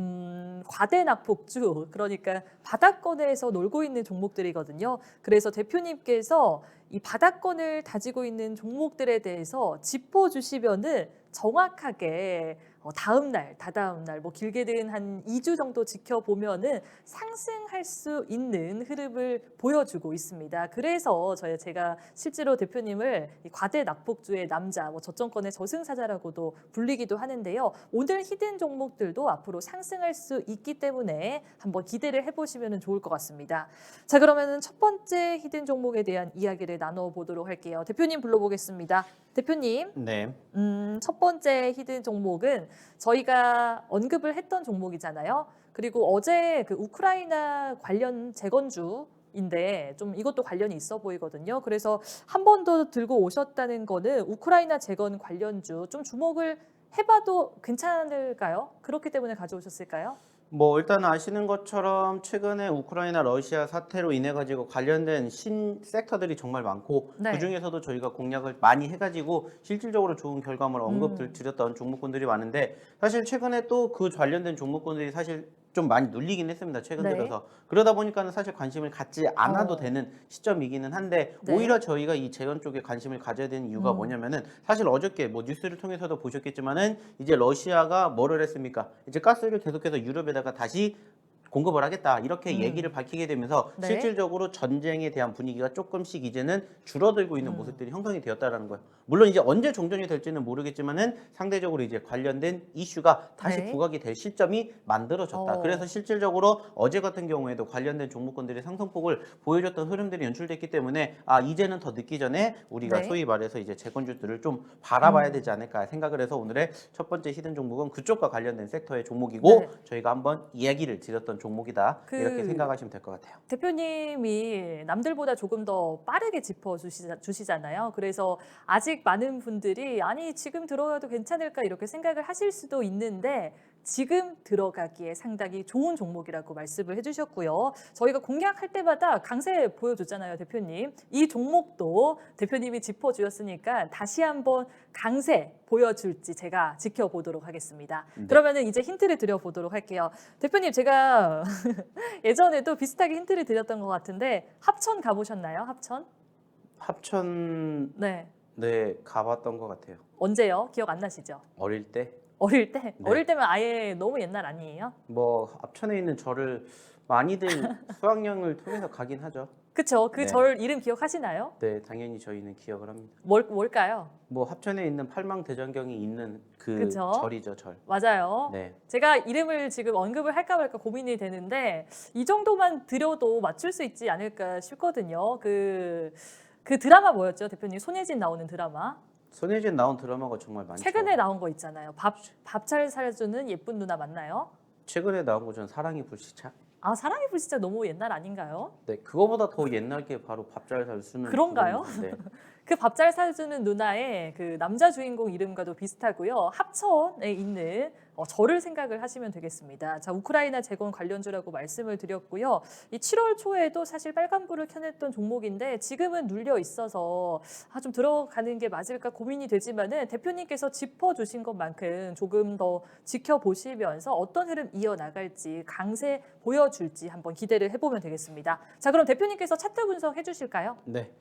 과대낙폭주, 그러니까 바닥권에서 놀고 있는 종목들이거든요. 그래서 대표님께서 이 바닥권을 다지고 있는 종목들에 대해서 짚어주시면은 정확하게 다음 날, 다다음 날, 뭐 길게는 한 2주 정도 지켜보면은 상승할 수 있는 흐름을 보여주고 있습니다. 그래서 제가 실제로 대표님을 이 과대 낙폭주의 남자, 뭐 저점권의 저승사자라고도 불리기도 하는데요. 오늘 히든 종목들도 앞으로 상승할 수 있기 때문에 한번 기대를 해보시면 좋을 것 같습니다. 자, 그러면은 첫 번째 히든 종목에 대한 이야기를 나눠보도록 할게요. 대표님 불러보겠습니다. 대표님. 네. 첫 번째 히든 종목은 저희가 언급을 했던 종목이잖아요. 그리고 어제 그 우크라이나 관련 재건주인데 좀 이것도 관련이 있어 보이거든요. 그래서 한 번 더 들고 오셨다는 거는 우크라이나 재건 관련주 좀 주목을 해봐도 괜찮을까요? 그렇기 때문에 가져오셨을까요? 뭐 일단 아시는 것처럼 최근에 우크라이나 러시아 사태로 인해 가지고 관련된 신 섹터들이 정말 많고 네. 그 중에서도 저희가 공략을 많이 해가지고 실질적으로 좋은 결과물 언급을 드렸던 종목군들이 많은데 사실 최근에 또 그 관련된 종목군들이 사실 좀 많이 눌리긴 했습니다. 최근 네. 들어서. 그러다 보니까는 사실 관심을 갖지 않아도 되는 시점이기는 한데 네. 오히려 저희가 이 재건 쪽에 관심을 가져야 되는 이유가 뭐냐면은 사실 어저께 뭐 뉴스를 통해서도 보셨겠지만은 이제 러시아가 뭐를 했습니까? 이제 가스를 계속해서 유럽에다가 다시 공급을 하겠다 이렇게 얘기를 밝히게 되면서 네. 실질적으로 전쟁에 대한 분위기가 조금씩 이제는 줄어들고 있는 모습들이 형성이 되었다라는 거예요. 물론 이제 언제 종전이 될지는 모르겠지만은 상대적으로 이제 관련된 이슈가 다시 네. 부각이 될 시점이 만들어졌다. 그래서 실질적으로 어제 같은 경우에도 관련된 종목군들의 상승폭을 보여줬던 흐름들이 연출됐기 때문에 아 이제는 더 늦기 전에 우리가 네. 소위 말해서 이제 재건주들을 좀 바라봐야 되지 않을까 생각을 해서 오늘의 첫 번째 히든 종목은 그쪽과 관련된 섹터의 종목이고 네. 저희가 한번 이야기를 드렸던 종목이다. 그 이렇게 생각하시면 될 것 같아요. 대표님이 남들보다 조금 더 빠르게 짚어주시잖아요. 그래서 아직 많은 분들이 아니 지금 들어가도 괜찮을까 이렇게 생각을 하실 수도 있는데 지금 들어가기에 상당히 좋은 종목이라고 말씀을 해주셨고요. 저희가 공략할 때마다 강세 보여줬잖아요, 대표님. 이 종목도 대표님이 짚어주셨으니까 다시 한번 강세 보여줄지 제가 지켜보도록 하겠습니다. 네. 그러면은 이제 힌트를 드려보도록 할게요. 대표님 제가 예전에도 비슷하게 힌트를 드렸던 것 같은데 합천 가보셨나요? 합천? 합천 네. 네 가봤던 것 같아요. 언제요? 기억 안 나시죠? 어릴 때 어릴 때? 네. 어릴 때면 아예 너무 옛날 아니에요? 뭐 합천에 있는 절을 많이들 수학여행을 통해서 가긴 하죠. 그쵸? 그 네. 절 이름 기억하시나요? 네, 당연히 저희는 기억을 합니다. 뭘까요? 뭐 합천에 있는 팔망대장경이 있는 그 그쵸? 절이죠, 절. 맞아요. 네. 제가 이름을 지금 언급을 할까 말까 고민이 되는데 이 정도만 드려도 맞출 수 있지 않을까 싶거든요. 그 드라마 뭐였죠, 대표님? 손예진 나오는 드라마. 손예진 나온 드라마가 정말 많죠. 최근에 나온 거 있잖아요. 밥 잘 사주는 예쁜 누나 맞나요? 최근에 나온 거 전 사랑이 불시착. 아, 사랑의 불시착 너무 옛날 아닌가요? 네, 그거보다 더 옛날 게 바로 밥 잘 살 수는 그런가요? 네. 그 밥 잘 사주는 누나의 그 남자 주인공 이름과도 비슷하고요. 합천에 있는 절을 생각을 하시면 되겠습니다. 자, 우크라이나 재건 관련주라고 말씀을 드렸고요. 이 7월 초에도 사실 빨간불을 켜냈던 종목인데 지금은 눌려 있어서 좀 들어가는 게 맞을까 고민이 되지만은 대표님께서 짚어주신 것만큼 조금 더 지켜보시면서 어떤 흐름 이어나갈지 강세 보여줄지 한번 기대를 해보면 되겠습니다. 자, 그럼 대표님께서 차트 분석 해주실까요? 네.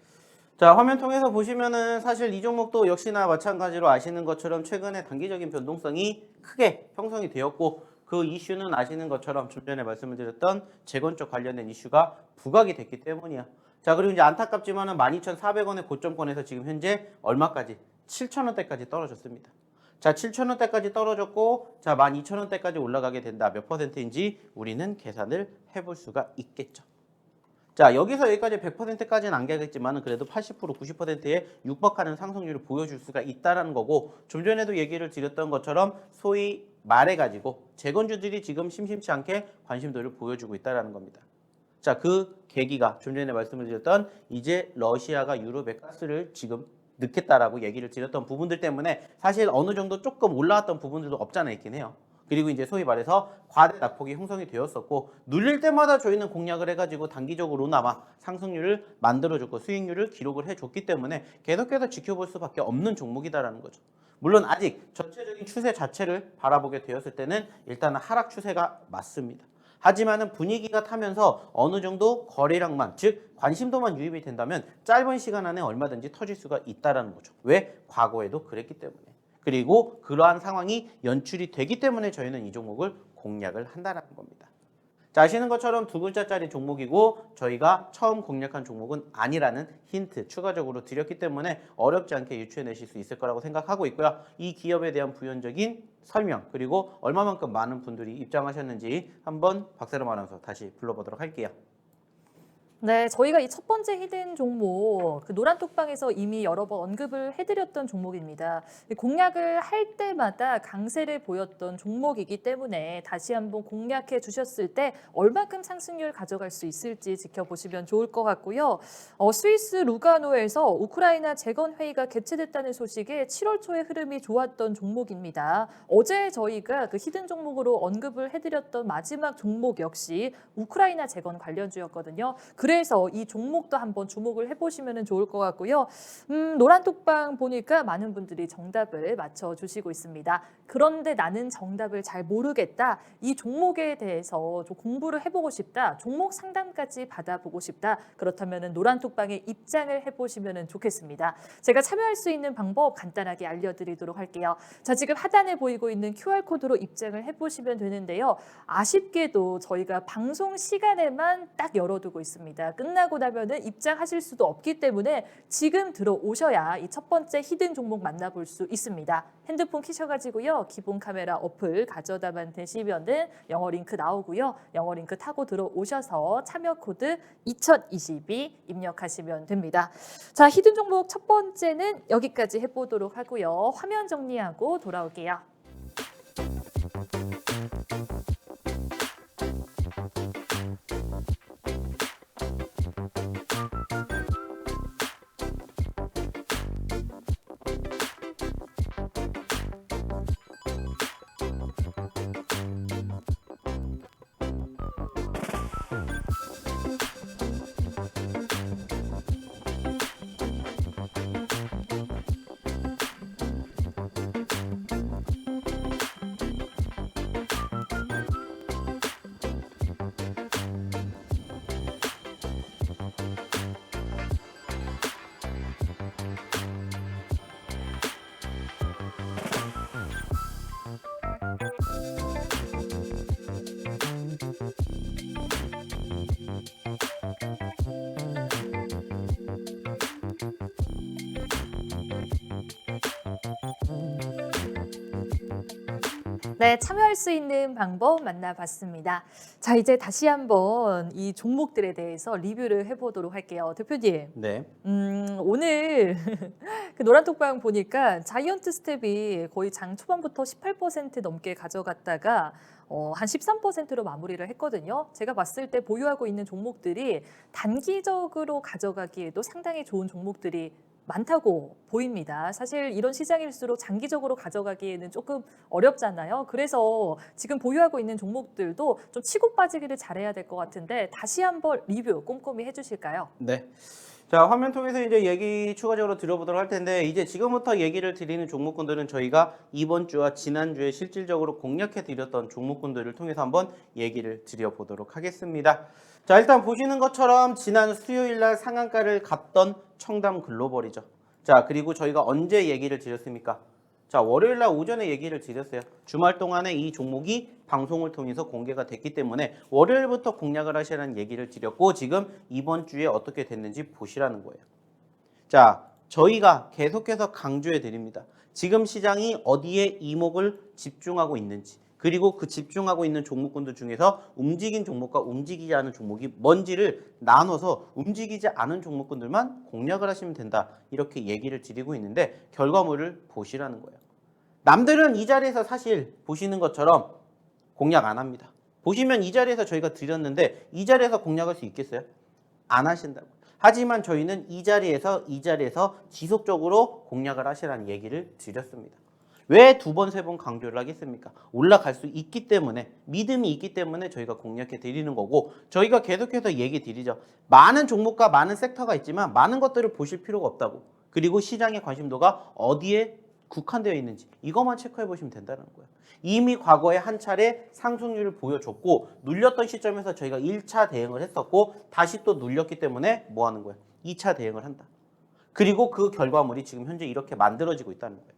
자, 화면 통해서 보시면은 사실 이 종목도 역시나 마찬가지로 아시는 것처럼 최근에 단기적인 변동성이 크게 형성이 되었고 그 이슈는 아시는 것처럼 좀 전에 말씀을 드렸던 재건 쪽 관련된 이슈가 부각이 됐기 때문이야. 자, 그리고 이제 안타깝지만은 12,400원의 고점권에서 지금 현재 얼마까지? 7,000원대까지 떨어졌습니다. 자, 7,000원대까지 떨어졌고 자, 12,000원대까지 올라가게 된다. 몇 퍼센트인지 우리는 계산을 해볼 수가 있겠죠. 자, 여기서 여기까지 100%까지는 안 가겠지만 그래도 80% 90%에 육박하는 상승률을 보여줄 수가 있다는 거고 좀 전에도 얘기를 드렸던 것처럼 소위 말해가지고 재건주들이 지금 심심치 않게 관심도를 보여주고 있다는 겁니다. 자, 그 계기가 좀 전에 말씀을 드렸던 이제 러시아가 유럽에 가스를 지금 넣겠다라고 얘기를 드렸던 부분들 때문에 사실 어느 정도 조금 올라왔던 부분들도 없잖아 있긴 해요. 그리고 이제 소위 말해서 과대 낙폭이 형성이 되었었고 눌릴 때마다 저희는 공략을 해가지고 단기적으로나마 상승률을 만들어줬고 수익률을 기록을 해줬기 때문에 계속해서 지켜볼 수밖에 없는 종목이다라는 거죠. 물론 아직 전체적인 추세 자체를 바라보게 되었을 때는 일단은 하락 추세가 맞습니다. 하지만은 분위기가 타면서 어느 정도 거래량만 즉 관심도만 유입이 된다면 짧은 시간 안에 얼마든지 터질 수가 있다라는 거죠. 왜? 과거에도 그랬기 때문에. 그리고 그러한 상황이 연출이 되기 때문에 저희는 이 종목을 공략을 한다는 겁니다. 자, 아시는 것처럼 두 글자짜리 종목이고 저희가 처음 공략한 종목은 아니라는 힌트 추가적으로 드렸기 때문에 어렵지 않게 유추해내실 수 있을 거라고 생각하고 있고요. 이 기업에 대한 부연적인 설명 그리고 얼마만큼 많은 분들이 입장하셨는지 한번 박세롬 아나운서 다시 불러보도록 할게요. 네, 저희가 이 첫 번째 히든 종목, 그 노란 톡방에서 이미 여러 번 언급을 해드렸던 종목입니다. 공략을 할 때마다 강세를 보였던 종목이기 때문에 다시 한번 공략해 주셨을 때 얼마큼 상승률 가져갈 수 있을지 지켜보시면 좋을 것 같고요. 스위스 루가노에서 우크라이나 재건 회의가 개최됐다는 소식에 7월 초에 흐름이 좋았던 종목입니다. 어제 저희가 그 히든 종목으로 언급을 해드렸던 마지막 종목 역시 우크라이나 재건 관련주였거든요. 그래서 이 종목도 한번 주목을 해보시면 좋을 것 같고요. 노란톡방 보니까 많은 분들이 정답을 맞춰주시고 있습니다. 그런데 나는 정답을 잘 모르겠다. 이 종목에 대해서 좀 공부를 해보고 싶다. 종목 상담까지 받아보고 싶다. 그렇다면 노란톡방에 입장을 해보시면 좋겠습니다. 제가 참여할 수 있는 방법 간단하게 알려드리도록 할게요. 자, 지금 하단에 보이고 있는 QR코드로 입장을 해보시면 되는데요. 아쉽게도 저희가 방송 시간에만 딱 열어두고 있습니다. 끝나고 나면은 입장하실 수도 없기 때문에 지금 들어오셔야 이 첫 번째 히든 종목 만나볼 수 있습니다. 핸드폰 키셔가지고요. 기본 카메라 어플 가져다만 대시면은 영어 링크 나오고요. 영어 링크 타고 들어오셔서 참여 코드 2022 입력하시면 됩니다. 자, 히든 종목 첫 번째는 여기까지 해보도록 하고요. 화면 정리하고 돌아올게요. 네, 참여할 수 있는 방법 만나봤습니다. 자, 이제 다시 한번 이 종목들에 대해서 리뷰를 해보도록 할게요. 대표님, 네. 오늘 그 노란톡방 보니까 자이언트 스텝이 거의 장 초반부터 18% 넘게 가져갔다가 한 13%로 마무리를 했거든요. 제가 봤을 때 보유하고 있는 종목들이 단기적으로 가져가기에도 상당히 좋은 종목들이 많다고 보입니다. 사실 이런 시장일수록 장기적으로 가져가기에는 조금 어렵잖아요. 그래서 지금 보유하고 있는 종목들도 좀 치고 빠지기를 잘해야 될 것 같은데 다시 한번 리뷰 꼼꼼히 해주실까요? 네. 자, 화면 통해서 이제 얘기 추가적으로 들어보도록 할 텐데 이제 지금부터 얘기를 드리는 종목군들은 저희가 이번 주와 지난주에 실질적으로 공략해 드렸던 종목군들을 통해서 한번 얘기를 드려보도록 하겠습니다. 자, 일단 보시는 것처럼 지난 수요일 날 상한가를 갔던 청담 글로벌이죠. 자, 그리고 저희가 언제 얘기를 드렸습니까? 자, 월요일 날 오전에 얘기를 드렸어요. 주말 동안에 이 종목이 방송을 통해서 공개가 됐기 때문에 월요일부터 공략을 하시라는 얘기를 드렸고 지금 이번 주에 어떻게 됐는지 보시라는 거예요. 자, 저희가 계속해서 강조해 드립니다. 지금 시장이 어디에 이목을 집중하고 있는지 그리고 그 집중하고 있는 종목군들 중에서 움직인 종목과 움직이지 않은 종목이 뭔지를 나눠서 움직이지 않은 종목군들만 공략을 하시면 된다. 이렇게 얘기를 드리고 있는데 결과물을 보시라는 거예요. 남들은 이 자리에서 사실 보시는 것처럼 공략 안 합니다. 보시면 이 자리에서 저희가 드렸는데 이 자리에서 공략할 수 있겠어요? 안 하신다고. 하지만 저희는 이 자리에서 지속적으로 공략을 하시라는 얘기를 드렸습니다. 왜 두 번, 세 번 강조를 하겠습니까? 올라갈 수 있기 때문에, 믿음이 있기 때문에 저희가 공략해 드리는 거고 저희가 계속해서 얘기 드리죠. 많은 종목과 많은 섹터가 있지만 많은 것들을 보실 필요가 없다고. 그리고 시장의 관심도가 어디에 국한되어 있는지 이것만 체크해 보시면 된다는 거예요. 이미 과거에 한 차례 상승률을 보여줬고 눌렸던 시점에서 저희가 1차 대응을 했었고 다시 또 눌렸기 때문에 뭐 하는 거예요? 2차 대응을 한다. 그리고 그 결과물이 지금 현재 이렇게 만들어지고 있다는 거예요.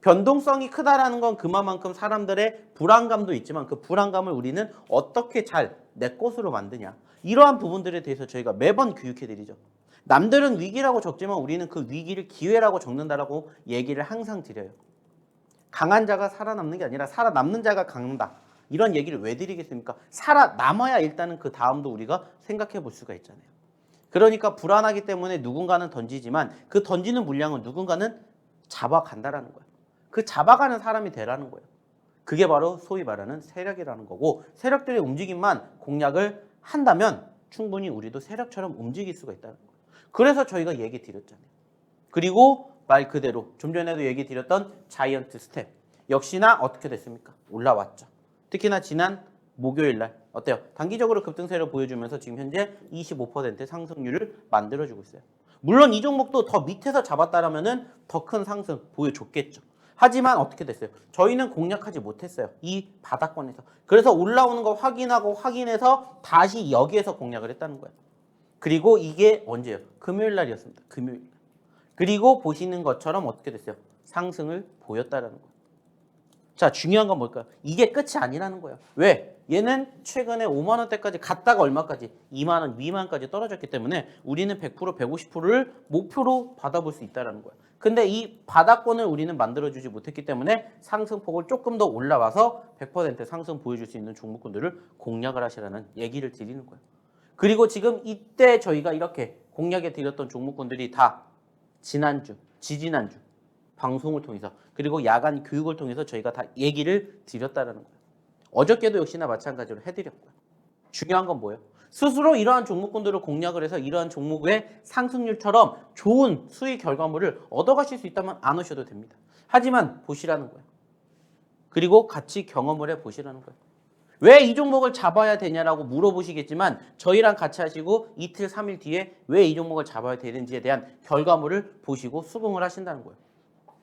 변동성이 크다라는 건 그만큼 사람들의 불안감도 있지만 그 불안감을 우리는 어떻게 잘 내 것으로 만드냐. 이러한 부분들에 대해서 저희가 매번 교육해드리죠. 남들은 위기라고 적지만 우리는 그 위기를 기회라고 적는다라고 얘기를 항상 드려요. 강한 자가 살아남는 게 아니라 살아남는 자가 강한다. 이런 얘기를 왜 드리겠습니까? 살아남아야 일단은 그 다음도 우리가 생각해 볼 수가 있잖아요. 그러니까 불안하기 때문에 누군가는 던지지만 그 던지는 물량은 누군가는 잡아간다라는 거예요. 그 잡아가는 사람이 되라는 거예요. 그게 바로 소위 말하는 세력이라는 거고 세력들의 움직임만 공략을 한다면 충분히 우리도 세력처럼 움직일 수가 있다는 거예요. 그래서 저희가 얘기 드렸잖아요. 그리고 말 그대로 좀 전에도 얘기 드렸던 자이언트 스텝 역시나 어떻게 됐습니까? 올라왔죠. 특히나 지난 목요일 날 어때요? 단기적으로 급등세를 보여주면서 지금 현재 25% 상승률을 만들어주고 있어요. 물론 이 종목도 더 밑에서 잡았다라면은 더 큰 상승 보여줬겠죠. 하지만 어떻게 됐어요? 저희는 공략하지 못했어요. 이 바닥권에서. 그래서 올라오는 거 확인하고 확인해서 다시 여기에서 공략을 했다는 거예요. 그리고 이게 언제예요? 금요일 날이었습니다. 금요일 날. 그리고 보시는 것처럼 어떻게 됐어요? 상승을 보였다라는 거예요. 자, 중요한 건 뭘까요? 이게 끝이 아니라는 거예요. 왜? 얘는 최근에 5만 원대까지 갔다가 얼마까지? 2만 원 미만까지 떨어졌기 때문에 우리는 100%, 150%를 목표로 받아볼 수 있다는 거예요. 근데 이 바닥권을 우리는 만들어주지 못했기 때문에 상승폭을 조금 더 올라와서 100% 상승 보여줄 수 있는 종목군들을 공략을 하시라는 얘기를 드리는 거예요. 그리고 지금 이때 저희가 이렇게 공략해 드렸던 종목군들이 다 지난주, 지지난주 방송을 통해서 그리고 야간 교육을 통해서 저희가 다 얘기를 드렸다는 거예요. 어저께도 역시나 마찬가지로 해드렸고요. 중요한 건 뭐예요? 스스로 이러한 종목군들을 공략을 해서 이러한 종목의 상승률처럼 좋은 수익 결과물을 얻어가실 수 있다면 안 오셔도 됩니다. 하지만 보시라는 거예요. 그리고 같이 경험을 해보시라는 거예요. 왜 이 종목을 잡아야 되냐라고 물어보시겠지만 저희랑 같이 하시고 이틀, 3일 뒤에 왜 이 종목을 잡아야 되는지에 대한 결과물을 보시고 수긍을 하신다는 거예요.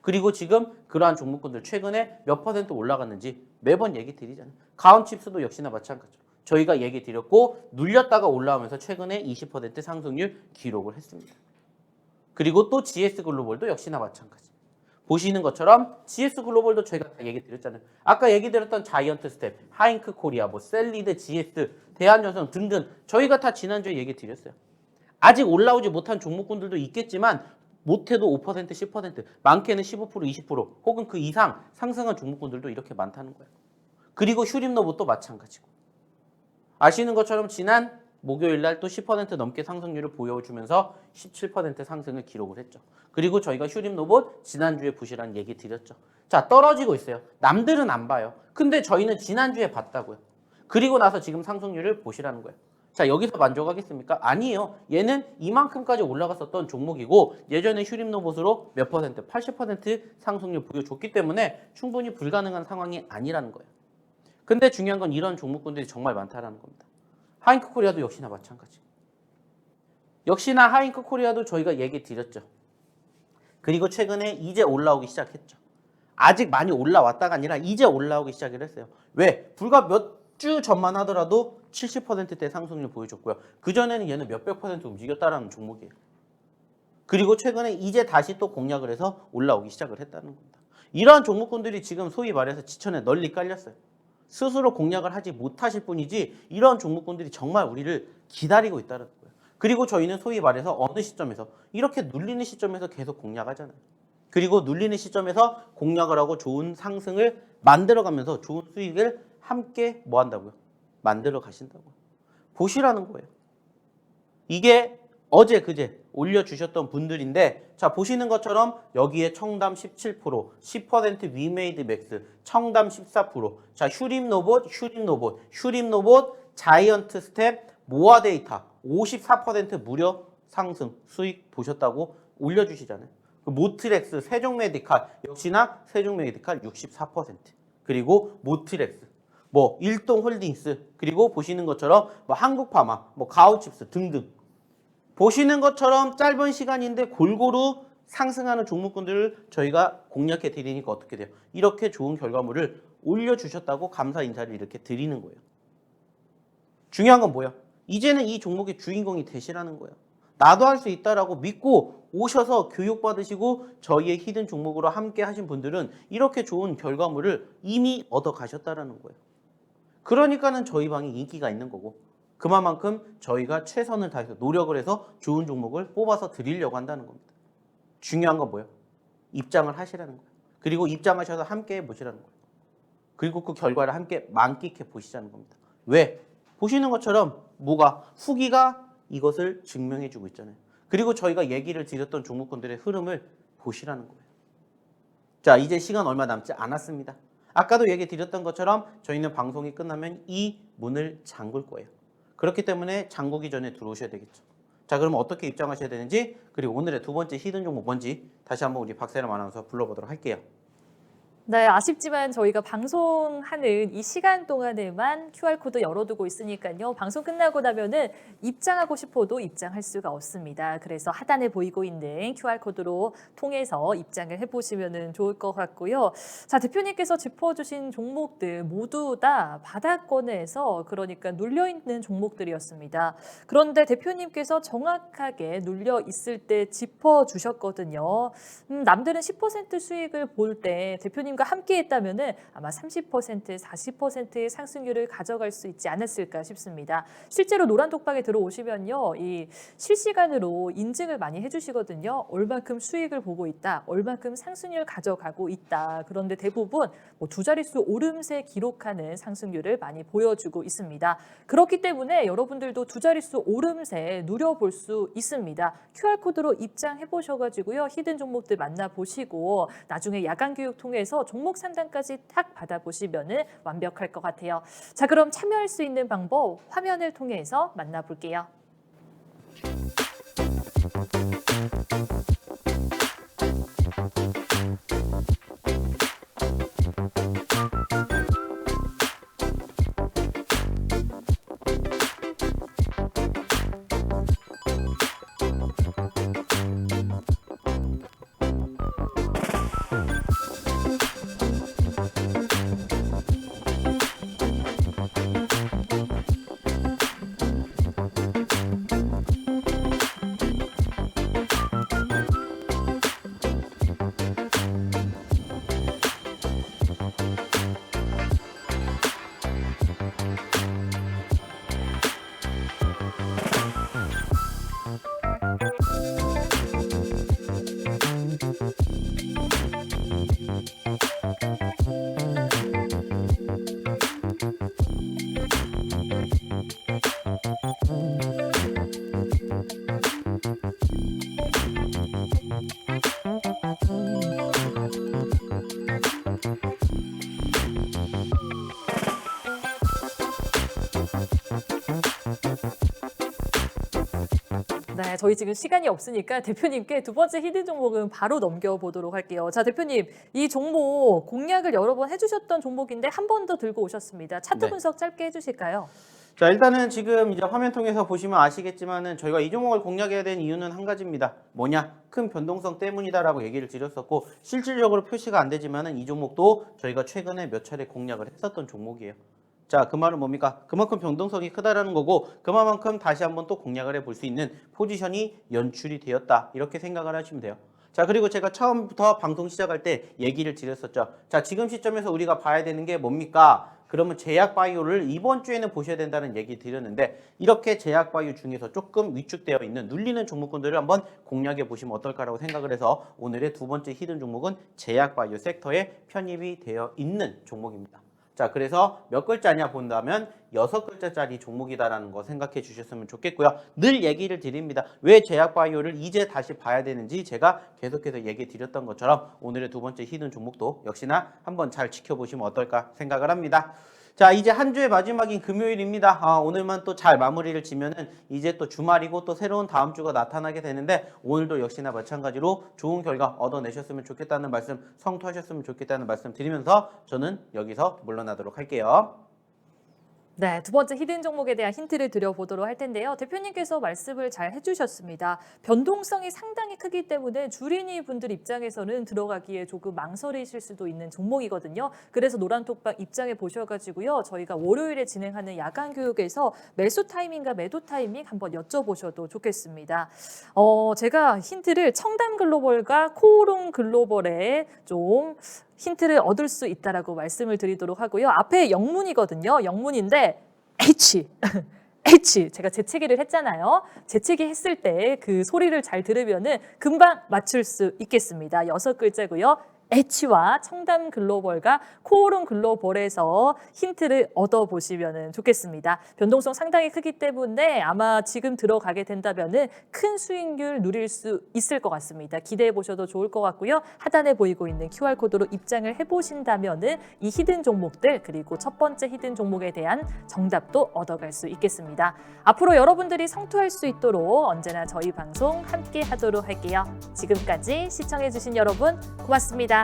그리고 지금 그러한 종목군들 최근에 몇 퍼센트 올라갔는지 매번 얘기 드리잖아요. 가온칩스도 역시나 마찬가지로 저희가 얘기 드렸고 눌렸다가 올라오면서 최근에 20% 상승률 기록을 했습니다. 그리고 또 GS글로벌도 역시나 마찬가지. 보시는 것처럼 GS글로벌도 저희가 다 얘기 드렸잖아요. 아까 얘기 드렸던 자이언트 스텝, 하잉크 코리아, 셀리드, GS, 대한전선 등등 저희가 다 지난주에 얘기 드렸어요. 아직 올라오지 못한 종목군들도 있겠지만 못해도 5%, 10%, 많게는 15%, 20% 혹은 그 이상 상승한 종목군들도 이렇게 많다는 거예요. 그리고 휴림로봇도 마찬가지고. 아시는 것처럼 지난 목요일 날 또 10% 넘게 상승률을 보여주면서 17% 상승을 기록을 했죠. 그리고 저희가 휴림로봇 지난주에 부실한 얘기 드렸죠. 자, 떨어지고 있어요. 남들은 안 봐요. 근데 저희는 지난주에 봤다고요. 그리고 나서 지금 상승률을 보시라는 거예요. 자, 여기서 만족하겠습니까? 아니에요. 얘는 이만큼까지 올라갔었던 종목이고 예전에 휴림로봇으로 몇 퍼센트, 80% 상승률 보여줬기 때문에 충분히 불가능한 상황이 아니라는 거예요. 근데 중요한 건 이런 종목군들이 정말 많다라는 겁니다. 하잉크코리아도 역시나 마찬가지. 역시나 하잉크코리아도 저희가 얘기 드렸죠. 그리고 최근에 이제 올라오기 시작했죠. 아직 많이 올라왔다가 아니라 이제 올라오기 시작을 했어요. 왜? 불과 몇 주 전만 하더라도 70%대 상승률 보여줬고요. 그전에는 얘는 몇백 퍼센트 움직였다라는 종목이에요. 그리고 최근에 이제 다시 또 공략을 해서 올라오기 시작을 했다는 겁니다. 이러한 종목군들이 지금 소위 말해서 지천에 널리 깔렸어요. 스스로 공략을 하지 못하실 뿐이지 이런 종목군들이 정말 우리를 기다리고 있다는 거예요. 그리고 저희는 소위 말해서 어느 시점에서 이렇게 눌리는 시점에서 계속 공략하잖아요. 그리고 눌리는 시점에서 공략을 하고 좋은 상승을 만들어가면서 좋은 수익을 함께 뭐 한다고요? 만들어 가신다고요. 보시라는 거예요. 이게 어제 그제 올려주셨던 분들인데 자 보시는 것처럼 여기에 청담 17%, 10% 위메이드 맥스, 청담 14%, 자 휴림로봇, 자이언트 스텝, 모아데이터 54% 무려 상승 수익 보셨다고 올려주시잖아요. 모트렉스, 세종메디칼 역시나 세종메디칼 64% 그리고 모트렉스 뭐 일동홀딩스 그리고 보시는 것처럼 뭐 한국파마, 뭐 가오칩스 등등 보시는 것처럼 짧은 시간인데 골고루 상승하는 종목군들을 저희가 공략해 드리니까 어떻게 돼요? 이렇게 좋은 결과물을 올려주셨다고 감사 인사를 이렇게 드리는 거예요. 중요한 건 뭐예요? 이제는 이 종목의 주인공이 되시라는 거예요. 나도 할 수 있다라고 믿고 오셔서 교육받으시고 저희의 히든 종목으로 함께 하신 분들은 이렇게 좋은 결과물을 이미 얻어 가셨다라는 거예요. 그러니까는 저희 방이 인기가 있는 거고 그만큼 저희가 최선을 다해서 노력을 해서 좋은 종목을 뽑아서 드리려고 한다는 겁니다. 중요한 건 뭐예요? 입장을 하시라는 거예요. 그리고 입장하셔서 함께 해보시라는 거예요. 그리고 그 결과를 함께 만끽해 보시자는 겁니다. 왜? 보시는 것처럼 뭐가 후기가 이것을 증명해 주고 있잖아요. 그리고 저희가 얘기를 드렸던 종목군들의 흐름을 보시라는 거예요. 자, 이제 시간 얼마 남지 않았습니다. 아까도 얘기 드렸던 것처럼 저희는 방송이 끝나면 이 문을 잠글 거예요. 그렇기 때문에 잠그기 전에 들어오셔야 되겠죠. 자, 그러면 어떻게 입장하셔야 되는지 그리고 오늘의 두 번째 히든 종목 뭔지 다시 한번 우리 박세람 아나운서 불러보도록 할게요. 네, 아쉽지만 저희가 방송하는 이 시간 동안에만 QR코드 열어두고 있으니까요. 방송 끝나고 나면은 입장하고 싶어도 입장할 수가 없습니다. 그래서 하단에 보이고 있는 QR코드로 통해서 입장을 해보시면 좋을 것 같고요. 자, 대표님께서 짚어주신 종목들 모두 다 바닥권에서 그러니까 눌려있는 종목들이었습니다. 그런데 대표님께서 정확하게 눌려 있을 때 짚어주셨거든요. 남들은 10% 수익을 볼 때 대표님 과 함께 했다면은 아마 30%, 40%의 상승률을 가져갈 수 있지 않았을까 싶습니다. 실제로 노란톡방에 들어오시면요. 이 실시간으로 인증을 많이 해주시거든요. 얼만큼 수익을 보고 있다, 얼만큼 상승률 가져가고 있다. 그런데 대부분 뭐 두 자릿수 오름세 기록하는 상승률을 많이 보여주고 있습니다. 그렇기 때문에 여러분들도 두 자릿수 오름세 누려볼 수 있습니다. QR코드로 입장해 보셔가지고요. 히든 종목들 만나보시고 나중에 야간 교육 통해서 종목 상담까지 탁 받아보시면 완벽할 것 같아요. 자, 그럼 참여할 수 있는 방법 화면을 통해서 만나볼게요. 네, 저희 지금 시간이 없으니까 대표님께 두 번째 히든 종목은 바로 넘겨보도록 할게요. 자, 대표님, 이 종목 공략을 여러 번 해주셨던 종목인데 한 번 더 들고 오셨습니다. 차트 네. 분석 짧게 해주실까요? 자, 일단은 지금 이제 화면 통해서 보시면 아시겠지만은 저희가 이 종목을 공략해야 되는 이유는 한 가지입니다. 뭐냐? 큰 변동성 때문이다라고 얘기를 드렸었고 실질적으로 표시가 안 되지만은 이 종목도 저희가 최근에 몇 차례 공략을 했었던 종목이에요. 자, 그 말은 뭡니까? 그만큼 변동성이 크다라는 거고 그만큼 다시 한번 또 공략을 해볼 수 있는 포지션이 연출이 되었다. 이렇게 생각을 하시면 돼요. 자, 그리고 제가 처음부터 방송 시작할 때 얘기를 드렸었죠. 자, 지금 시점에서 우리가 봐야 되는 게 뭡니까? 그러면 제약바이오를 이번 주에는 보셔야 된다는 얘기 드렸는데 이렇게 제약바이오 중에서 조금 위축되어 있는 눌리는 종목군들을 한번 공략해 보시면 어떨까라고 생각을 해서 오늘의 두 번째 히든 종목은 제약바이오 섹터에 편입이 되어 있는 종목입니다. 자, 그래서 몇 글자냐 본다면 6글자짜리 종목이다라는 거 생각해 주셨으면 좋겠고요. 늘 얘기를 드립니다. 왜 제약바이오를 이제 다시 봐야 되는지 제가 계속해서 얘기 드렸던 것처럼 오늘의 두 번째 히든 종목도 역시나 한번 잘 지켜보시면 어떨까 생각을 합니다. 자, 이제 한 주의 마지막인 금요일입니다. 오늘만 또 잘 마무리를 지면은 이제 또 주말이고 또 새로운 다음 주가 나타나게 되는데 오늘도 역시나 마찬가지로 좋은 결과 얻어내셨으면 좋겠다는 말씀, 성투하셨으면 좋겠다는 말씀 드리면서 저는 여기서 물러나도록 할게요. 네, 두 번째 히든 종목에 대한 힌트를 드려보도록 할 텐데요. 대표님께서 말씀을 잘 해주셨습니다. 변동성이 상당히 크기 때문에 주린이 분들 입장에서는 들어가기에 조금 망설이실 수도 있는 종목이거든요. 그래서 노란톡방 입장해 보셔가지고요. 저희가 월요일에 진행하는 야간 교육에서 매수 타이밍과 매도 타이밍 한번 여쭤보셔도 좋겠습니다. 제가 힌트를 청담 글로벌과 코오롱 글로벌에 좀 힌트를 얻을 수 있다라고 말씀을 드리도록 하고요. 앞에 영문이거든요. 영문인데 H, H 제가 재채기를 했잖아요. 재채기 했을 때 그 소리를 잘 들으면은 금방 맞출 수 있겠습니다. 6글자고요. H와 청담 글로벌과 코오롱 글로벌에서 힌트를 얻어보시면 좋겠습니다. 변동성 상당히 크기 때문에 아마 지금 들어가게 된다면 큰 수익률 누릴 수 있을 것 같습니다. 기대해 보셔도 좋을 것 같고요. 하단에 보이고 있는 QR코드로 입장을 해보신다면 이 히든 종목들 그리고 첫 번째 히든 종목에 대한 정답도 얻어갈 수 있겠습니다. 앞으로 여러분들이 성투할 수 있도록 언제나 저희 방송 함께 하도록 할게요. 지금까지 시청해주신 여러분 고맙습니다.